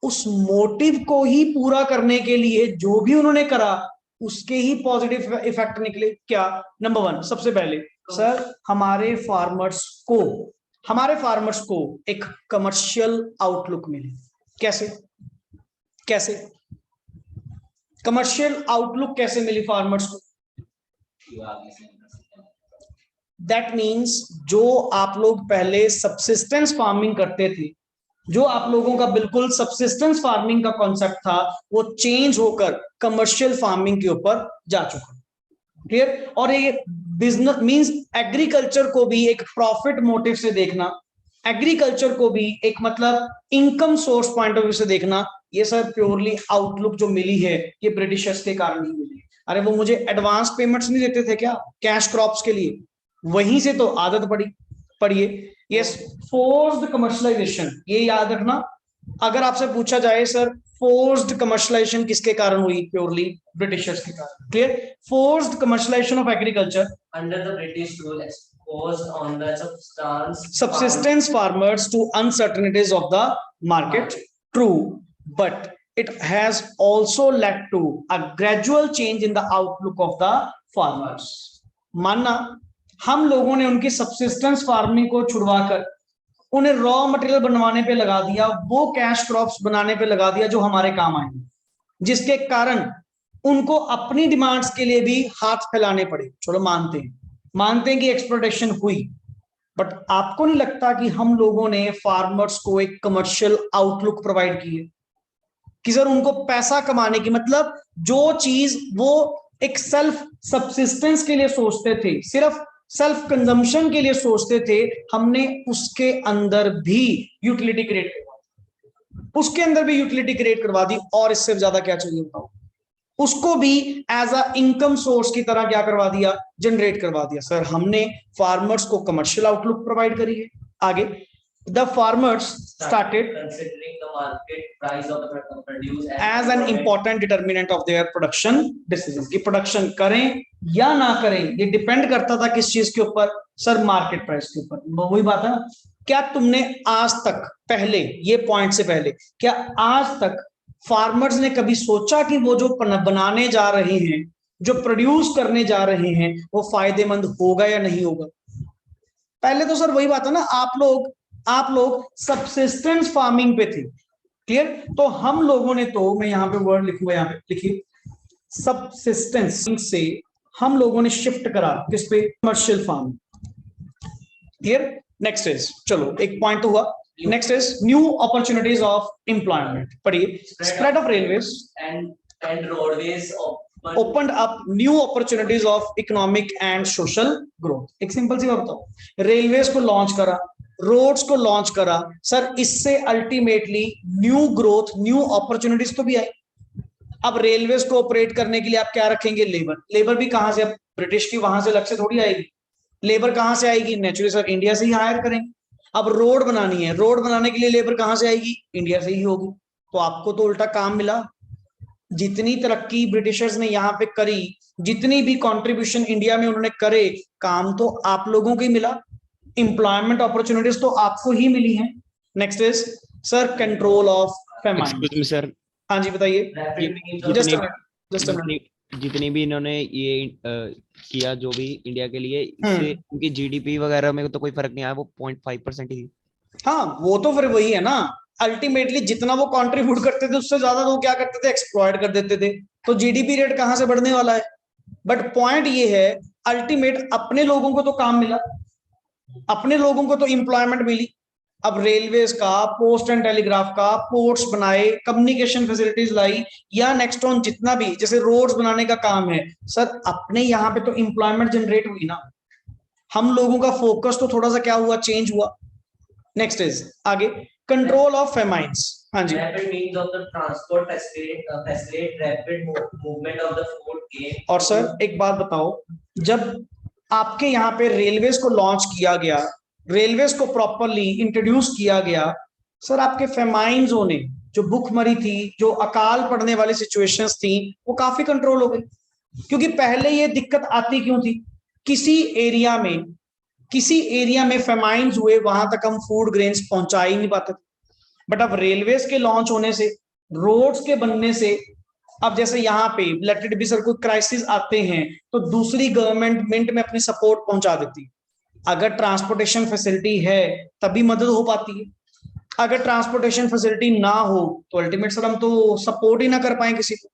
उस मोटिव को ही पूरा करने के लिए जो भी उन्होंने करा उसके ही पॉजिटिव इफेक्ट निकले। क्या? नंबर वन, सबसे पहले सर हमारे फार्मर्स को एक कमर्शियल आउटलुक मिली। कैसे? कैसे कमर्शियल आउटलुक कैसे मिली फार्मर्स को? दैट मीन्स जो आप लोग पहले सबसिस्टेंस फार्मिंग करते थे, जो आप लोगों का बिल्कुल सबसिस्टेंस फार्मिंग का कॉन्सेप्ट था, वो चेंज होकर कमर्शियल फार्मिंग के ऊपर जा चुका। क्लियर? और ये बिजनेस मींस एग्रीकल्चर को भी एक प्रॉफिट मोटिव से देखना, एग्रीकल्चर को भी एक मतलब income source point of view से देखना, ये सर प्योरली आउटलुक जो मिली है ये ब्रिटिशर्स के कारण ही मिली। अरे वो मुझे एडवांस पेमेंट्स नहीं देते थे क्या कैश क्रॉप्स के लिए? वहीं से तो आदत पड़िए। यस, फोर्स्ड कमर्शलाइजेशन, ये याद रखना। अगर आपसे पूछा जाए सर फोर्स्ड कमर्शलाइजेशन किसके कारण हुई, प्योरली ब्रिटिशर्स के कारण। Clear? Forced commercialisation of agriculture under the British rule exposed on the subsistence farmers to uncertainties of the market. True, but it has also led to a gradual change in the outlook of the farmers. मानना हम लोगों ने उनकी subsistence farming को छुड़वाकर उन्हें raw material बनवाने पे लगा दिया, वो कैश क्रॉप्स बनाने पे लगा दिया जो हमारे काम आएंगे, जिसके कारण उनको अपनी डिमांड्स के लिए भी हाथ फैलाने पड़े। चलो मानते हैं कि एक्सप्लॉयटेशन हुई, बट आपको नहीं लगता कि हम लोगों ने फार्मर्स को एक कमर्शियल आउटलुक प्रोवाइड की है कि सर उनको पैसा कमाने की, मतलब जो चीज वो एक सेल्फ सब्सिस्टेंस के लिए सोचते थे, सिर्फ सेल्फ कंजम्पशन के लिए सोचते थे, हमने उसके अंदर भी यूटिलिटी क्रिएट करवा दी। और इससे ज्यादा क्या चाहिए बताओ? उसको भी एज अ इनकम सोर्स की तरह क्या करवा दिया, जनरेट करवा दिया। सर हमने फार्मर्स को कमर्शियल आउटलुक प्रोवाइड करी है। आगे, the farmers started considering the market price of the produce as an important determinant of their production decision, कि प्रोडक्शन करें या ना करें ये डिपेंड करता था किस चीज के ऊपर, सर मार्केट प्राइस के ऊपर। वही बात है ना, क्या तुमने आज तक पहले, ये पॉइंट से पहले, क्या आज तक फार्मर्स ने कभी सोचा कि वो जो बनाने जा रहे हैं जो प्रोड्यूस करने जा रहे हैं वो फायदेमंद होगा या नहीं होगा। पहले तो सर वही बात है ना, आप लोग सबसिस्टेंस फार्मिंग पे थे, क्लियर। तो हम लोगों ने तो, मैं यहाँ पे वर्ड लिखूंगा, यहाँ पे लिखिए, सबसिस्टेंस से हम लोगों ने शिफ्ट करा किस पे, commercial farm, clear. Next is, चलो एक पॉइंट तो हुआ। Next is new opportunities of employment, पढ़िए। Spread of railways and roadways opened up new opportunities of economic and social growth। एक सिंपल सी बात बताओ, रेलवेज को लॉन्च करा, रोड्स को लॉन्च करा सर, इससे ultimately new growth, new opportunities तो भी आई। अब रेलवेज को ऑपरेट करने के लिए आप क्या रखेंगे, लेबर। लेबर भी कहां से, अब ब्रिटिश की वहां से अलग से थोड़ी आएगी, लेबर कहां से आएगी, नेचुरली सर इंडिया से ही हायर करेंगे। अब रोड बनानी है, रोड बनाने के लिए लेबर कहां से आएगी, इंडिया से ही होगी। तो आपको तो उल्टा काम मिला, जितनी तरक्की ब्रिटिशर्स ने यहाँ पे करी, जितनी भी कंट्रीब्यूशन इंडिया में उन्होंने करे, काम तो आप लोगों को ही मिला, एम्प्लॉयमेंट अपॉर्चुनिटीज तो आपको ही मिली हैं। Next is sir control of famine. Excuse me sir, हाँ जी बताइए। जितनी भी इन्होंने ये किया जो भी इंडिया के लिए, इससे उनकी जीडीपी वगैरह में तो कोई फर्क नहीं आया, वो 0.5% ही। हाँ वो तो फिर वही है ना, अल्टीमेटली जितना वो कंट्रीब्यूट करते थे उससे ज्यादा वो क्या करते थे, एक्सप्लॉइट कर देते थे। तो जीडीपी रेट कहां से बढ़ने वाला है। बट पॉइंट ये है, अल्टीमेट अपने लोगों को तो काम मिला, अपने लोगों को तो एम्प्लॉयमेंट मिली। अब रेलवेज का, पोस्ट एंड टेलीग्राफ का, पोर्ट्स बनाए, कम्युनिकेशन फैसिलिटीज लाई, या नेक्स्ट ऑन जितना भी जैसे रोड्स बनाने का काम है सर, अपने यहाँ पे तो एम्प्लॉयमेंट जनरेट हुई ना। हम लोगों का फोकस तो थोड़ा सा क्या हुआ, चेंज हुआ। नेक्स्ट इज आगे, कंट्रोल ऑफ फेमाइन्स। हाँ जी। Rapid means of the transport facilitate rapid movement of the food gain। और सर एक बात बताओ, जब आपके यहाँ पे रेलवेज को लॉन्च किया गया, रेलवेज को प्रॉपरली इंट्रोड्यूस किया गया सर, आपके फेमाइन्स होने, जो भूखमरी थी, जो अकाल पड़ने वाली सिचुएशंस थी, वो काफी कंट्रोल हो गई। क्योंकि पहले ये दिक्कत आती क्यों थी, किसी एरिया में फेमाइन्स हुए, वहां तक हम फूड ग्रेन्स पहुंचा ही नहीं पाते। बट अब रेलवेज के लॉन्च होने से, रोड्स के बनने से, अब जैसे यहाँ पे लेट इट बी सर कोई क्राइसिस आते हैं तो दूसरी गवर्नमेंट मिनट में अपनी सपोर्ट पहुंचा देती। अगर ट्रांसपोर्टेशन फैसिलिटी है तभी मदद हो पाती है, अगर ट्रांसपोर्टेशन फैसिलिटी ना हो तो अल्टीमेट सर हम तो सपोर्ट ही ना कर पाए किसी को।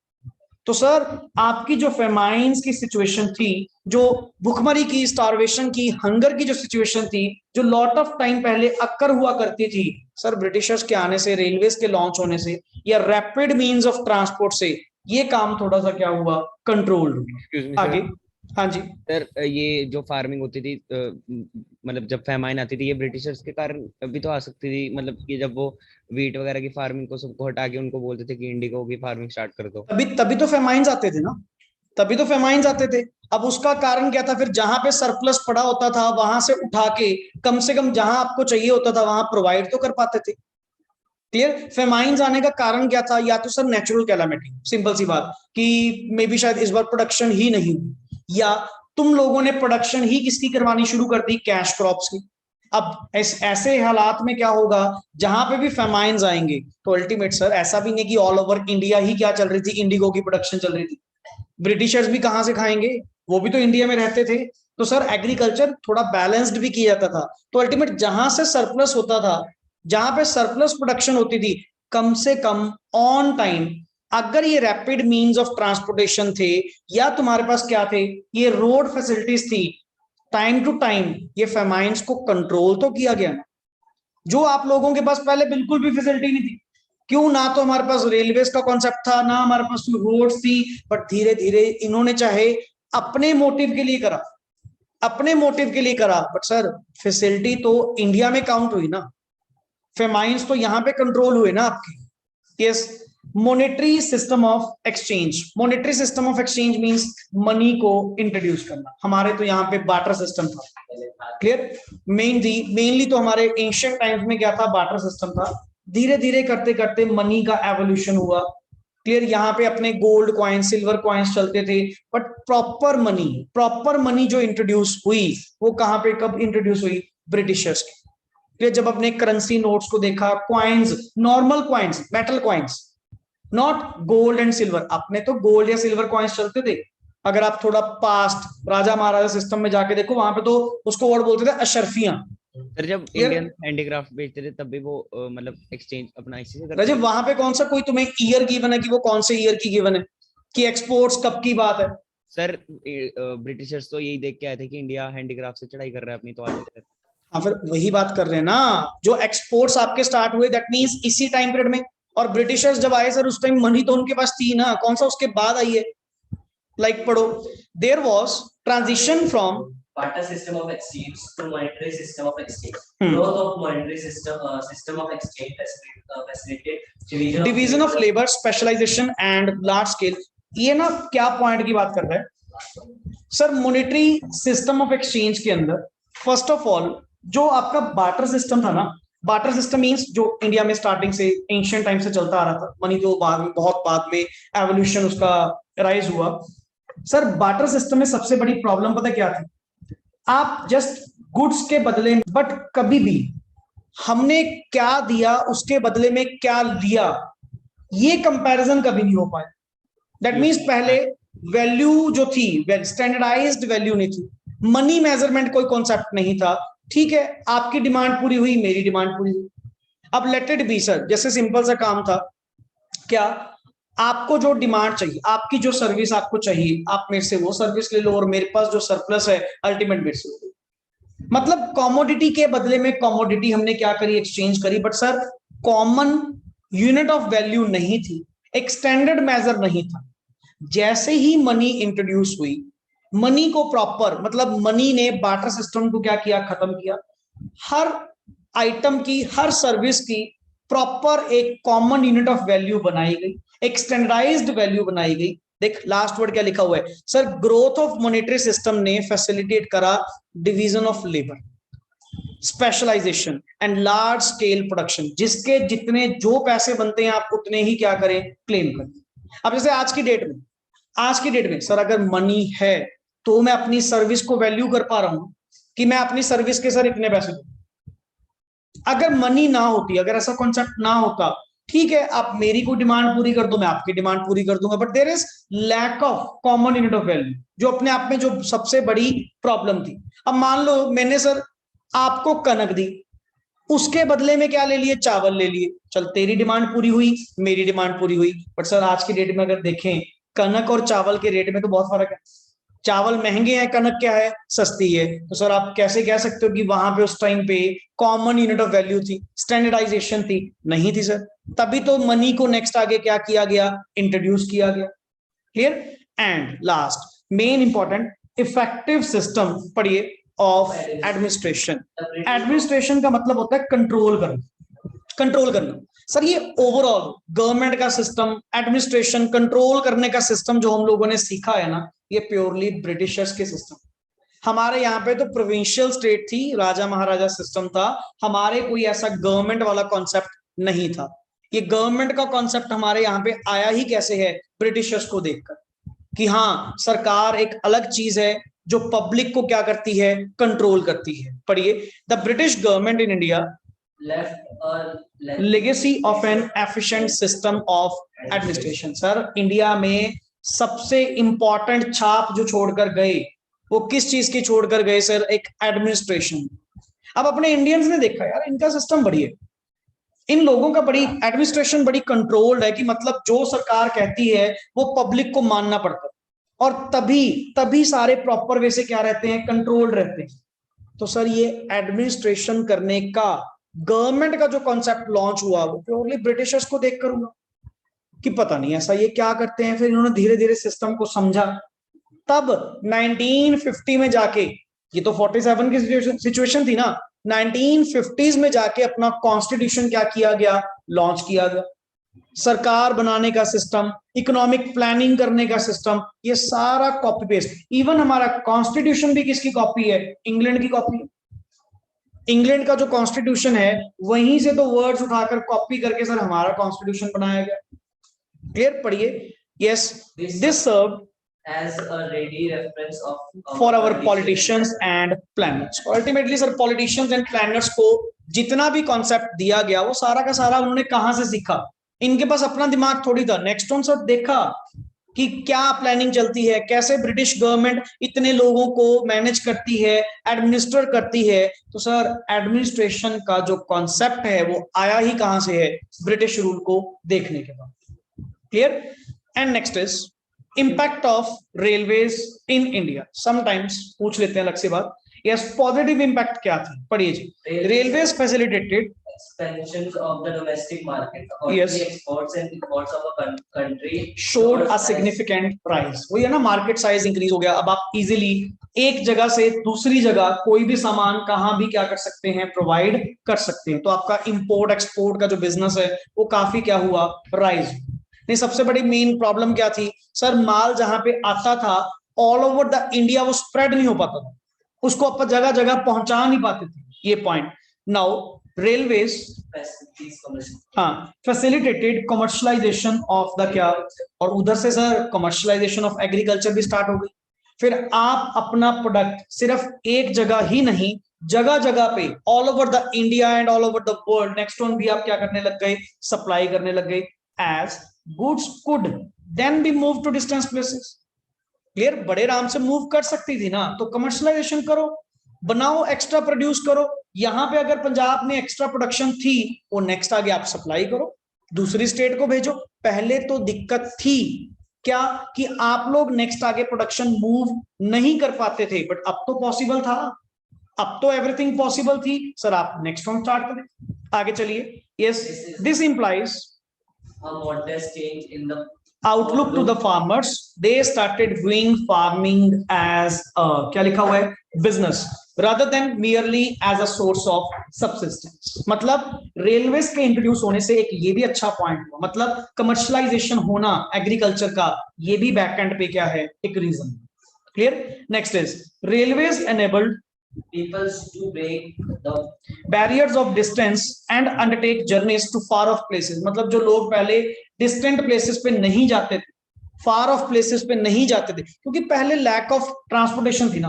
तो सर आपकी जो फेमाइन्स की सिचुएशन थी, जो भुखमरी की, स्टारवेशन की, हंगर की जो सिचुएशन थी, जो लॉट ऑफ टाइम पहले अक्कर हुआ करती थी सर, ब्रिटिशर्स के आने से, रेलवेज के लॉन्च होने से, या रैपिड मींस ऑफ ट्रांसपोर्ट से ये काम थोड़ा सा क्या हुआ, कंट्रोल हुआ। आगे हाँ जी सर, ये जो फार्मिंग होती थी, मतलब जब फेमाइन आती थी, ये ब्रिटिशर्स के कारण भी तो आ सकती थी। मतलब कि जब वो वीट वगैरह की फार्मिंग को सबको हटा के उनको बोलते थे कि इंडिगो की फार्मिंग स्टार्ट कर दो, तभी तो फेमाइन्स आते थे ना, तभी तो फेमाइन्स आते थे। अब उसका कारण क्या था, फिर जहां पे सरप्लस पड़ा होता था वहां से उठा के कम से कम जहां आपको चाहिए होता था वहां प्रोवाइड तो कर पाते थे। क्लियर। फेमाइन्स आने का कारण क्या था, या तो सर नेचुरल कैलामिटी, सिंपल सी बात, कि मे बी शायद इस बार प्रोडक्शन ही नहीं हुई, या तुम लोगों ने प्रोडक्शन ही किसकी करवानी शुरू कर दी, कैश क्रॉप्स की। अब ऐसे हालात में क्या होगा, जहां पे भी फेमाइन्स आएंगे तो अल्टीमेट सर ऐसा भी नहीं कि ऑल ओवर इंडिया ही क्या चल रही थी, इंडिगो की प्रोडक्शन चल रही थी। ब्रिटिशर्स भी कहां से खाएंगे, वो भी तो इंडिया में रहते थे। तो सर एग्रीकल्चर थोड़ा बैलेंस्ड भी किया जाता था। तो अल्टीमेट जहां से सरप्लस होता था, जहां पे सरप्लस प्रोडक्शन होती थी, कम से कम ऑन टाइम, अगर ये रैपिड मींस ऑफ ट्रांसपोर्टेशन थे, या तुम्हारे पास क्या थे, ये रोड फैसिलिटीज थी, टाइम टू टाइम ये फेमाइन्स को कंट्रोल तो किया गया ना। जो आप लोगों के पास पहले बिल्कुल भी फैसिलिटी नहीं थी। क्यों, ना तो हमारे पास रेलवेज का कॉन्सेप्ट था, ना हमारे पास रोड्स थी, बट धीरे धीरे इन्होंने चाहे अपने मोटिव के लिए करा, अपने मोटिव के लिए करा, बट सर फैसिलिटी तो इंडिया में काउंट हुई ना, फेमाइन्स तो यहां पे कंट्रोल हुए ना आपके। Yes. Monetary system of exchange, monetary system of exchange means money को इंट्रोड्यूस करना। हमारे तो यहाँ पे बार्टर सिस्टम था, क्लियर। मेनली तो हमारे एंशिएंट टाइम्स में क्या था, बार्टर सिस्टम था। धीरे धीरे करते करते मनी का एवोल्यूशन हुआ, क्लियर। यहाँ पे अपने गोल्ड कॉइन, सिल्वर कॉइन्स चलते थे, बट प्रॉपर मनी जो इंट्रोड्यूस हुई वो कहाँ पे, कब इंट्रोड्यूस हुई, ब्रिटिशर्स की। फिर जब अपने करेंसी नोट्स को देखा, coins, normal coins, metal coins, not gold and silver, अपने तो गोल्ड या सिल्वर कॉइन्स चलते थे, अगर आप थोड़ा पास्ट राजा महाराजा सिस्टम में जाके देखो, वहां पे तो उसको वर्ड बोलते थे अशरफियां। सर जब Clear? इंडियन हैंडीक्राफ्ट बेचते थे तब भी वो मतलब एक्सचेंज अपना इसी से करते राजीव, थे? वहां पे कौन सा कोई तुम्हें ईयर गिवन है कि वो कौन से ईयर की गिवन है कि एक्सपोर्ट्स कब की बात है? सर ब्रिटिशर्स तो यही देख के आए थे कि इंडिया हैंडीक्राफ्ट से चढ़ाई कर रहा है अपनी, तो आते थे। हाँ, फिर वही बात कर रहे हैं ना, जो एक्सपोर्ट्स आपके स्टार्ट हुए दैट मींस इसी टाइम पीरियड में। और ब्रिटिशर्स जब आए सर, उस टाइम मनी तो उनके पास थी ना, कौन सा उसके बाद आई है? लाइक पढ़ो, there was transition from barter system of exchange to monetary system of exchange. Hmm. Growth of monetary system of exchange facilitated division of labour, specialisation and large scale. ये ना क्या पॉइंट की बात कर रहे हैं sir? Monetary system of exchange के अंदर फर्स्ट ऑफ ऑल जो आपका बार्टर सिस्टम था ना, बार्टर सिस्टम मींस जो इंडिया में स्टार्टिंग से एंशिएंट टाइम से चलता आ रहा था, मनी तो बाद में, बहुत बाद में एवोल्यूशन उसका राइज हुआ। सर बार्टर सिस्टम में सबसे बड़ी प्रॉब्लम पता क्या थी? आप जस्ट गुड्स के बदले, बट कभी भी हमने क्या दिया उसके बदले में क्या लिया, ये कंपैरिजन कभी नहीं हो पाया। दैट मींस पहले वैल्यू जो थी, स्टैंडर्डाइज्ड वैल्यू नहीं थी, मनी मेजरमेंट कोई कॉन्सेप्ट नहीं था। ठीक है, आपकी डिमांड पूरी हुई, मेरी डिमांड पूरी हुई। अब लेट इट बी सर, जैसे सिंपल सा काम था, क्या आपको जो डिमांड चाहिए, आपकी जो सर्विस आपको चाहिए, आप मेरे से वो सर्विस ले लो, और मेरे पास जो सरप्लस है अल्टीमेट मेरे से, मतलब कॉमोडिटी के बदले में कॉमोडिटी हमने क्या करी, एक्सचेंज करी। But sir common unit of value नहीं थी, एक स्टैंडर्ड मेजर नहीं था। जैसे ही मनी इंट्रोड्यूस हुई, मनी को प्रॉपर, मतलब मनी ने बार्टर सिस्टम को क्या किया, खत्म किया। हर आइटम की, हर सर्विस की प्रॉपर एक कॉमन यूनिट ऑफ वैल्यू बनाई गई, एक स्टैंडर्डाइज्ड वैल्यू बनाई गई। देख लास्ट वर्ड क्या लिखा हुआ है sir, growth of monetary system ने फैसिलिटेट करा division of labour, specialisation and large scale production. जिसके जितने जो पैसे बनते हैं आप उतने ही क्या करें, क्लेम करें। अब जैसे आज की डेट में सर अगर मनी है तो मैं अपनी सर्विस को वैल्यू कर पा रहा हूं कि मैं अपनी सर्विस के सर इतने पैसे दूं। अगर मनी ना होती, अगर ऐसा कॉन्सेप्ट ना होता, ठीक है आप मेरी को डिमांड पूरी कर दो, मैं आपकी डिमांड पूरी कर दूंगा, but there is lack of common unit of value, जो अपने आप में जो सबसे बड़ी प्रॉब्लम थी। अब मान लो मैंने सर आपको कनक दी, उसके बदले में क्या ले लिए, चावल ले लिए। चल तेरी डिमांड पूरी हुई, मेरी डिमांड पूरी हुई। बट सर आज की डेट में अगर देखें, कनक और चावल के रेट में तो बहुत फर्क है। चावल महंगे हैं, कनक क्या है, सस्ती है। तो सर आप कैसे कह सकते हो कि वहां पे उस टाइम पे कॉमन यूनिट ऑफ वैल्यू थी, स्टैंडर्डाइजेशन थी? नहीं थी सर। तभी तो मनी को नेक्स्ट आगे क्या किया गया, इंट्रोड्यूस किया गया। Clear? And last main important, effective system पढ़िए ऑफ एडमिनिस्ट्रेशन। एडमिनिस्ट्रेशन का मतलब होता है कंट्रोल करना। सर ये ओवरऑल गवर्नमेंट का सिस्टम, एडमिनिस्ट्रेशन, कंट्रोल करने का सिस्टम जो हम लोगों ने सीखा है ना, ये प्योरली ब्रिटिशर्स के सिस्टम। हमारे यहाँ पे तो प्रोविंशियल स्टेट थी, राजा महाराजा सिस्टम था, हमारे कोई ऐसा गवर्नमेंट वाला कॉन्सेप्ट नहीं था। ये गवर्नमेंट का कॉन्सेप्ट हमारे यहाँ पे आया ही कैसे है, ब्रिटिशर्स को देखकर, कि हाँ सरकार एक अलग चीज है जो पब्लिक को क्या करती है, कंट्रोल करती है। पढ़िए, the British government in India legacy of N efficient system of administration. Sir India में सबसे इंपॉर्टेंट छाप जो छोड़कर गए, वो किस चीज की छोड़कर गए सर, एक एडमिनिस्ट्रेशन। अब अपने इंडियंस ने देखा यार इनका सिस्टम बढ़िया, इन लोगों का बड़ी एडमिनिस्ट्रेशन बड़ी कंट्रोल्ड है, कि मतलब जो सरकार कहती है वो पब्लिक को मानना पड़ता है, और तभी सारे प्रॉपर वे से क्या रहते हैं, कंट्रोल्ड रहते हैं। तो सर ये एडमिनिस्ट्रेशन करने का गवर्नमेंट का जो कॉन्सेप्ट लॉन्च हुआ, वो प्योरली ब्रिटिशर्स को देख कर हुआ, कि पता नहीं ऐसा ये क्या करते हैं। फिर इन्होंने धीरे धीरे सिस्टम को समझा। तब 1950 में जाके, ये तो 47 की सिचुएशन थी ना, 1950s में जाके अपना कॉन्स्टिट्यूशन क्या किया गया, लॉन्च किया गया। सरकार बनाने का सिस्टम, इकोनॉमिक प्लानिंग करने का सिस्टम, ये सारा कॉपी पेस्ट। इवन हमारा कॉन्स्टिट्यूशन भी किसकी कॉपी है, इंग्लैंड की कॉपी है। इंग्लैंड का जो कॉन्स्टिट्यूशन है, वहीं से तो वर्ड्स उठाकर कॉपी करके सर हमारा कॉन्स्टिट्यूशन बनाया गया। क्लियर? पढ़िए, yes, this serve as a ready reference of for our politicians and planners. Ultimately sir politicians and planners को जितना भी कॉन्सेप्ट दिया गया, वो सारा का सारा उन्होंने कहां से सीखा? इनके पास अपना दिमाग थोड़ी था, नेक्स्ट ऑन सर देखा कि क्या प्लानिंग चलती है, कैसे ब्रिटिश गवर्नमेंट इतने लोगों को मैनेज करती है, एडमिनिस्टर करती है। तो सर एडमिनिस्ट्रेशन का जो कॉन्सेप्ट है वो आया ही कहां से है, ब्रिटिश रूल को देखने के बाद। Clear. And next is impact of railways in India. Sometimes पूछ लेते हैं अलग से बात। यस, पॉजिटिव इम्पैक्ट क्या थी, पढ़िए जी। Railways facilitated expansions of the domestic market. Accordingly, Yes. exports and imports of a country showed a significant rise। वही है ना, मार्केट साइज इंक्रीज हो गया। अब आप इजीली एक जगह से दूसरी जगह कोई भी सामान कहां भी क्या कर सकते हैं, प्रोवाइड कर सकते हैं। तो आपका इंपोर्ट एक्सपोर्ट का जो बिजनेस है वो काफी क्या हुआ, राइज। नहीं, सबसे बड़ी मेन प्रॉब्लम क्या थी सर, माल जहां पे आता था ऑल ओवर द इंडिया वो स्प्रेड नहीं हो पाता था, उसको अपन जगह जगह पहुंचा नहीं पाते थे। ये पॉइंट। नाउ रेलवेज हाँ फैसिलिटेटेड कमर्शलाइजेशन ऑफ द क्या, और उधर से सर कमर्शलाइजेशन ऑफ एग्रीकल्चर भी स्टार्ट हो गई। फिर आप अपना प्रोडक्ट सिर्फ एक जगह ही नहीं, जगह जगह पे all over the India and all over the world next one भी आप क्या करने लग गए, सप्लाई करने लग गए। As goods could then be move to distance places. Clear, बड़े आराम से मूव कर सकती थी ना, तो कमर्शलाइजेशन करो, बनाओ, एक्स्ट्रा प्रोड्यूस करो। यहां पे अगर पंजाब में एक्स्ट्रा प्रोडक्शन थी, वो नेक्स्ट आगे आप सप्लाई करो, दूसरी स्टेट को भेजो। पहले तो दिक्कत थी क्या कि आप लोग नेक्स्ट आगे प्रोडक्शन मूव नहीं कर पाते थे, बट अब तो पॉसिबल था, अब तो एवरीथिंग पॉसिबल थी। सर आप नेक्स्ट वन स्टार्ट करें, आगे चलिए। Yes, this implies a modest change in the outlook to the farmers. They started viewing farming as क्या लिखा हुआ है, business rather than merely as a source of subsistence। मतलब रेलवेज के इंट्रोड्यूस होने से एक ये भी अच्छा पॉइंट हुआ, मतलब कमर्शलाइजेशन होना एग्रीकल्चर का, ये भी बैक एंड पे क्या है, एक reason. Clear. Next is railways enabled people to break the barriers of distance and undertake journeys to far off places। मतलब जो लोग पहले डिस्टेंट प्लेसेस पे नहीं जाते थे, फार ऑफ प्लेसेस पे नहीं जाते थे, क्योंकि पहले लैक ऑफ ट्रांसपोर्टेशन थी ना,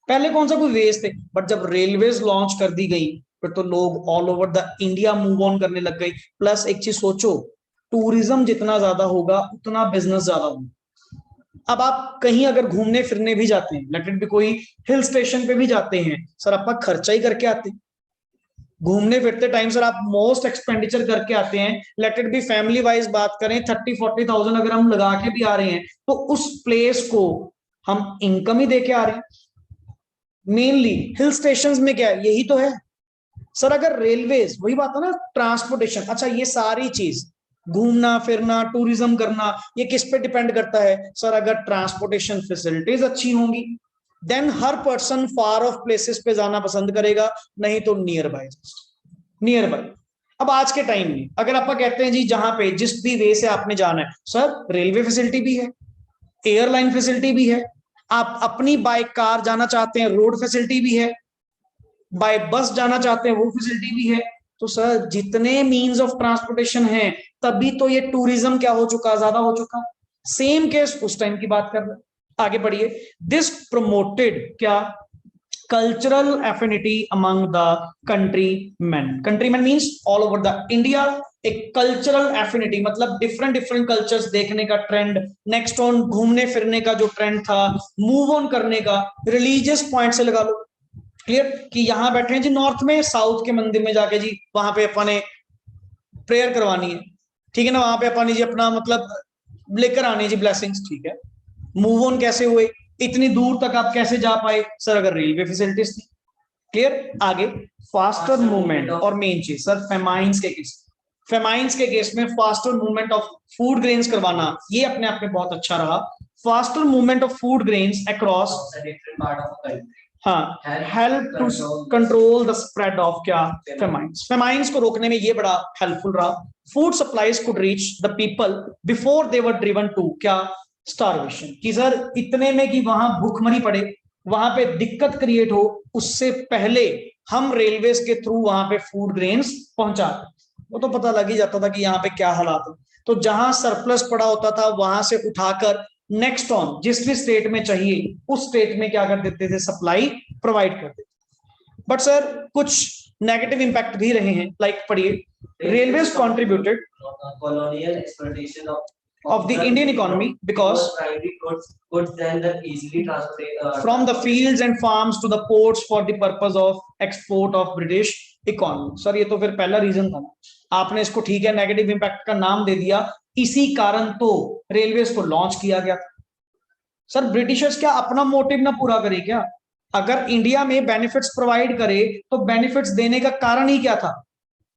पहले कौन सा कोई वेज थे। बट जब रेलवेज लॉन्च कर दी गई, फिर तो लोग all over the India move on करने लग गए। प्लस एक चीज सोचो, टूरिज्म जितना ज्यादा होगा उतना बिजनेस ज्यादा होगा। अब आप कहीं अगर घूमने फिरने भी जाते हैं, लेट इट बी कोई हिल स्टेशन पे भी जाते हैं, सर आप खर्चा ही करके आते हैं। घूमने फिरते टाइम सर आप मोस्ट एक्सपेंडिचर करके आते हैं। Let it be family wise बात करें, 30-40,000 अगर हम लगा के भी आ रहे हैं, तो उस प्लेस को हम इनकम ही दे के आ रहे हैं। मेनली हिल स्टेशंस में क्या है, यही तो है सर। अगर रेलवेज, वही बात है ना, ट्रांसपोर्टेशन, अच्छा ये सारी चीज घूमना फिरना टूरिज्म करना, ये किस पे डिपेंड करता है सर, अगर ट्रांसपोर्टेशन फैसिलिटीज अच्छी होंगी देन हर पर्सन फार ऑफ प्लेसेस पे जाना पसंद करेगा, नहीं तो नियर बाय। अब आज के टाइम में अगर आप कहते हैं जी जहां पे जिस भी वे से आपने जाना है, सर रेलवे फैसिलिटी भी है, एयरलाइन फैसिलिटी भी है, आप अपनी बाय कार जाना चाहते हैं, रोड फैसिलिटी भी है, बाय बस जाना चाहते हैं, वो फैसिलिटी भी है। तो सर जितने मीन्स ऑफ ट्रांसपोर्टेशन है, तभी तो ये टूरिज्म क्या हो चुका, ज्यादा हो चुका। सेम केस उस टाइम की बात कर रहे हैं। आगे बढ़िए। दिस प्रमोटेड क्या, cultural affinity among the countryman. Countryman means all over the India. एक कल्चरल एफिनिटी मतलब डिफरेंट डिफरेंट कल्चर्स देखने का ट्रेंड। नेक्स्ट ऑन घूमने फिरने का जो ट्रेंड था, मूव ऑन करने का। रिलीजियस पॉइंट से लगा लो, क्लियर, कि यहां बैठे हैं जी नॉर्थ में, साउथ के मंदिर में जाके जी वहां पे अपन ने प्रेयर करवानी है, ठीक है ना, वहां पे अपन ने जी अपना मतलब लेकर आने जी ब्लेसिंग्स, ठीक है। मूव ऑन कैसे हुए, इतनी दूर तक आप कैसे जा पाए सर, अगर रेलवे फैसिलिटीज थी। क्लियर। आगे फास्टर मूवमेंट, और मेन चीज सर फेमाइंस के केस, फेमाइंस के केस में faster movement of food grains करवाना, ये अपने आप में बहुत अच्छा रहा। Faster movement of food grains across different part of a country हाँ, help to control the spread of क्या, फेमाइंस। फेमाइंस को रोकने में ये बड़ा हेल्पफुल रहा। Food supplies could reach the people before they were driven to क्या, starvation. कि सर इतने में कि वहां भूखमरी पड़े, वहां पे दिक्कत क्रिएट हो, उससे पहले हम रेलवेज के थ्रू वहां पे फूड ग्रेन्स पहुंचा, वो तो पता लग ही जाता था कि यहाँ पे क्या हालात है। तो जहां सरप्लस पड़ा होता था वहां से उठाकर नेक्स्ट ऑन जिस भी स्टेट में चाहिए उस स्टेट में क्या कर देते थे, सप्लाई प्रोवाइड कर देते। बट सर कुछ नेगेटिव इंपैक्ट भी रहे हैं, लाइक पढ़िए। Railways contributed colonial exploitation of of the Indian economy because primary goods then the easily transported from the fields and farms to the ports for the purpose of export of British economy. Sir ये तो फिर पहला reason था, आपने इसको ठीक है negative impact का नाम दे दिया, इसी कारण तो रेलवेज को लॉन्च किया गया। सर ब्रिटिशर्स क्या अपना मोटिव ना पूरा करे क्या? अगर इंडिया में बेनिफिट्स प्रोवाइड करे तो बेनिफिट्स देने का कारण ही क्या था?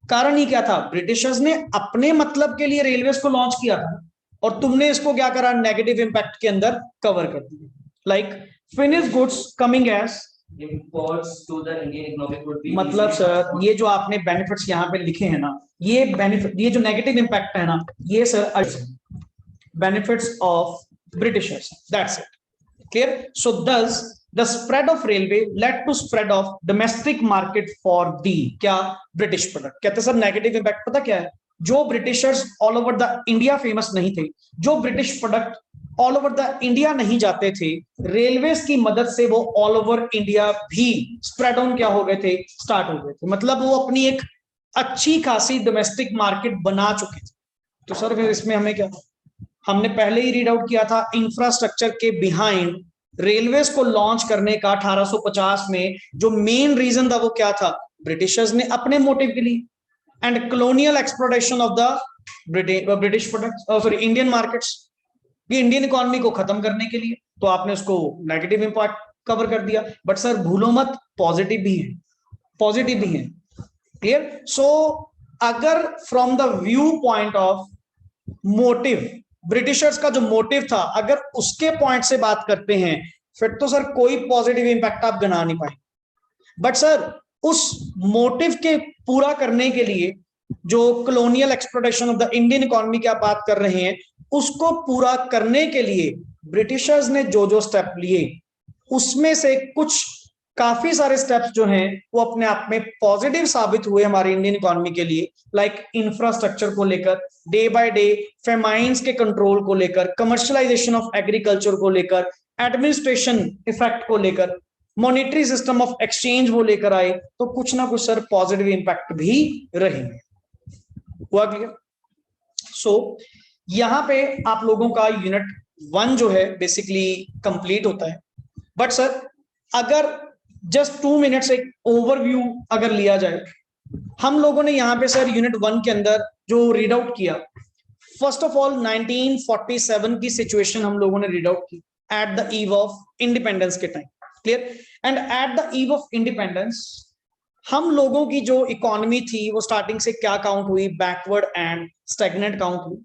कारण ही क्या था? ब्रिटिशर्स ने अपने मतलब के लिए रेलवेज को लॉन्च किया था और तुमने इसको क्या करा? नेगेटिव इंपैक्ट के अंदर कवर कर दिया। Like finish goods coming as imports to the Indian economy would be मतलब सर ये जो आपने बेनिफिट्स यहाँ पे लिखे हैं ना, ये बेनिफिट, ये जो नेगेटिव इंपैक्ट है ना, ये sir benefits of Britishers, that's it. Clear? So thus the spread of railway led to spread of domestic market for the क्या British product। कहते सर नेगेटिव इंपैक्ट पता क्या है? जो Britishers all over the India famous नहीं थे, जो British product all over the India नहीं जाते थे, रेलवेज की मदद से वो ऑल ओवर इंडिया भी स्प्रेड ऑन क्या हो गए थे? स्टार्ट हो गए थे। मतलब वो अपनी एक अच्छी खासी डोमेस्टिक मार्केट बना चुके थे। तो सर फिर इसमें हमें क्या, हमने पहले ही रीड आउट किया था इंफ्रास्ट्रक्चर के बिहाइंड रेलवेज को लॉन्च करने का 1850 में जो मेन रीजन था वो क्या था? ब्रिटिशर्स ने अपने मोटिव के लिए and colonial exploration of the British products, sorry Indian markets, ये इंडियन इकोनॉमी को खत्म करने के लिए। तो आपने उसको नेगेटिव इंपैक्ट कवर कर दिया, बट सर भूलो मत पॉजिटिव भी है, पॉजिटिव भी है। क्लियर? सो अगर from the view point of motive, Britishers का जो मोटिव था, अगर उसके पॉइंट से बात करते हैं, फिर तो सर कोई पॉजिटिव इंपैक्ट आप गिना नहीं पाए। बट सर उस मोटिव के पूरा करने के लिए जो colonial exploration of the Indian economy की आप बात कर रहे हैं, उसको पूरा करने के लिए ब्रिटिशर्स ने जो जो स्टेप लिए, उसमें से कुछ काफी सारे स्टेप्स जो हैं वो अपने आप में पॉजिटिव साबित हुए हमारी इंडियन इकोनॉमी के लिए। लाइक इंफ्रास्ट्रक्चर को लेकर, डे बाय डे फेमाइन्स के कंट्रोल को लेकर, कमर्शियलाइजेशन ऑफ एग्रीकल्चर को लेकर, एडमिनिस्ट्रेशन इफेक्ट को लेकर, मॉनेटरी सिस्टम ऑफ एक्सचेंज वो लेकर आए। तो कुछ ना कुछ सर पॉजिटिव इंपैक्ट भी रहेंगे। हुआ क्लियर? सो यहां पे आप लोगों का यूनिट 1 जो है बेसिकली कंप्लीट होता है। बट सर अगर जस्ट 2 मिनट्स एक ओवरव्यू अगर लिया जाए, हम लोगों ने यहाँ पे सर यूनिट 1 के अंदर जो रीड आउट किया, फर्स्ट ऑफ ऑल 1947 की सिचुएशन हम लोगों ने रीड आउट की at the eve of independence के time. Clear? And at the eve of independence हम लोगों की जो इकोनॉमी थी वो स्टार्टिंग से क्या काउंट हुई? बैकवर्ड एंड स्टैग्नेंट काउंट हुई।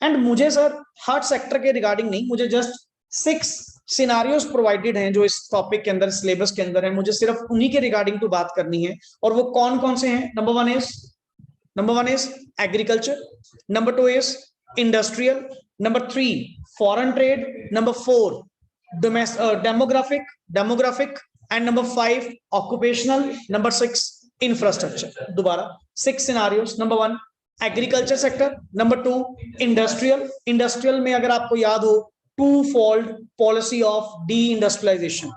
एंड मुझे सर हर सेक्टर के रिगार्डिंग नहीं, मुझे जस्ट 6 सिनारियोज प्रोवाइडेड हैं जो इस टॉपिक के अंदर सिलेबस के अंदर है, मुझे सिर्फ उन्हीं के रिगार्डिंग तो बात करनी है। और वो कौन कौन से हैं? Number one is agriculture, number 2 is industrial, number 3 foreign trade, number 4 demographic and number 5 occupational, number 6 infrastructure. दोबारा 6 scenarios. Number 1 agriculture sector, number 2 industrial में अगर आपको याद हो two fold policy of deindustrialisation,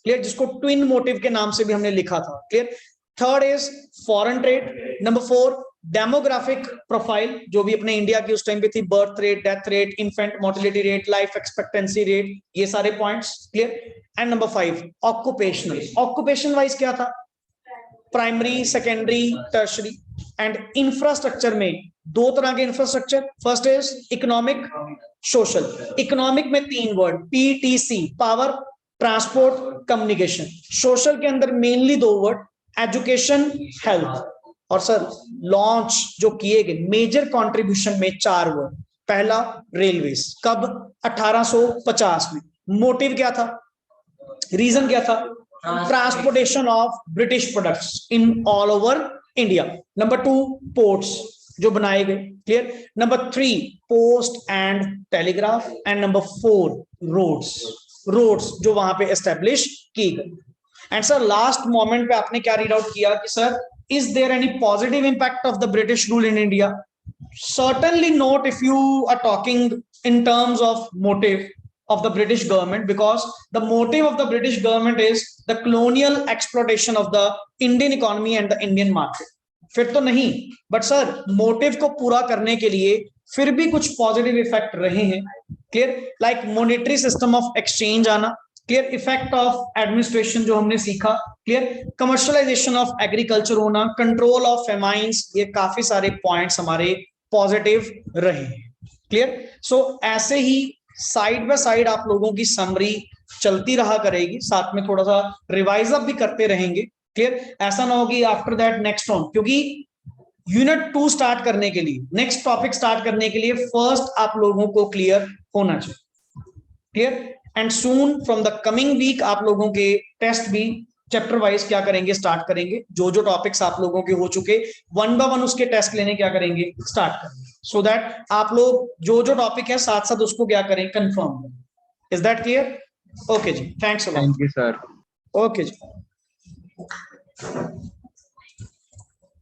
clear, जिसको ट्विन मोटिव के नाम से भी हमने लिखा था। Clear? Third is foreign trade, number 4 demographic profile जो भी अपने इंडिया की उस टाइम पे थी, birth rate, death rate, infant mortality rate, life expectancy rate, ये सारे points. Clear? And number 5 occupational. Occupation wise क्या था? Primary, secondary, tertiary. And infrastructure में 2 तरह के infrastructure, first is economic, social. Economic में 3 word, PTC, power, transport, communication. Social के अंदर मेनली 2 वर्ड, एजुकेशन, हेल्थ। और सर लॉन्च जो किए गए मेजर कंट्रीब्यूशन में 4 वर्ड। पहला रेलवेज, कब? 1850 में। मोटिव क्या था? रीजन क्या था? Transportation of British products in all over India. Number 2 ports जो बनाए गए। Clear? Number 3 post and telegraph. And number 4 roads जो वहां पे एस्टेब्लिश की गई। एंड सर लास्ट मोमेंट पे आपने क्या रीड आउट किया कि sir is there any positive impact of the British rule in India? Certainly not if you are talking in terms of motive of the British government, because the motive of the British government is the colonial exploitation of the Indian economy and the Indian market. फिर तो नहीं, but sir motive को पूरा करने के लिए फिर भी कुछ पॉजिटिव इफेक्ट रहे हैं। Clear, like monetary system of exchange आना, क्लियर, इफेक्ट ऑफ एडमिनिस्ट्रेशन जो हमने सीखा, क्लियर, कमर्शलाइजेशन ऑफ एग्रीकल्चर होना, कंट्रोल ऑफ फेमाइंस, ये काफी सारे पॉइंट्स हमारे पॉजिटिव रहे हैं। क्लियर, सो ऐसे ही साइड बाय साइड आप लोगों की समरी चलती रहा करेगी, साथ में थोड़ा सा रिवाइज अप भी करते रहेंगे। क्लियर, ऐसा ना हो कि आफ्टर दैट नेक्स्ट राउंड, क्योंकि यूनिट 2 स्टार्ट करने के लिए, नेक्स्ट टॉपिक स्टार्ट करने के लिए फर्स्ट आप लोगों को क्लियर होना चाहिए। Clear, and soon from the coming week आप लोगों के टेस्ट भी चैप्टर वाइज क्या करेंगे, स्टार्ट करेंगे। जो जो टॉपिक्स आप लोगों के हो चुके, वन बाय वन उसके टेस्ट लेने क्या करेंगे, स्टार्ट करेंगे, सो दैट आप लोग जो जो टॉपिक है साथ साथ उसको क्या करें, कंफर्म करें। Is that clear? Okay ji, thanks a lot. Thank you sir. Okay ji.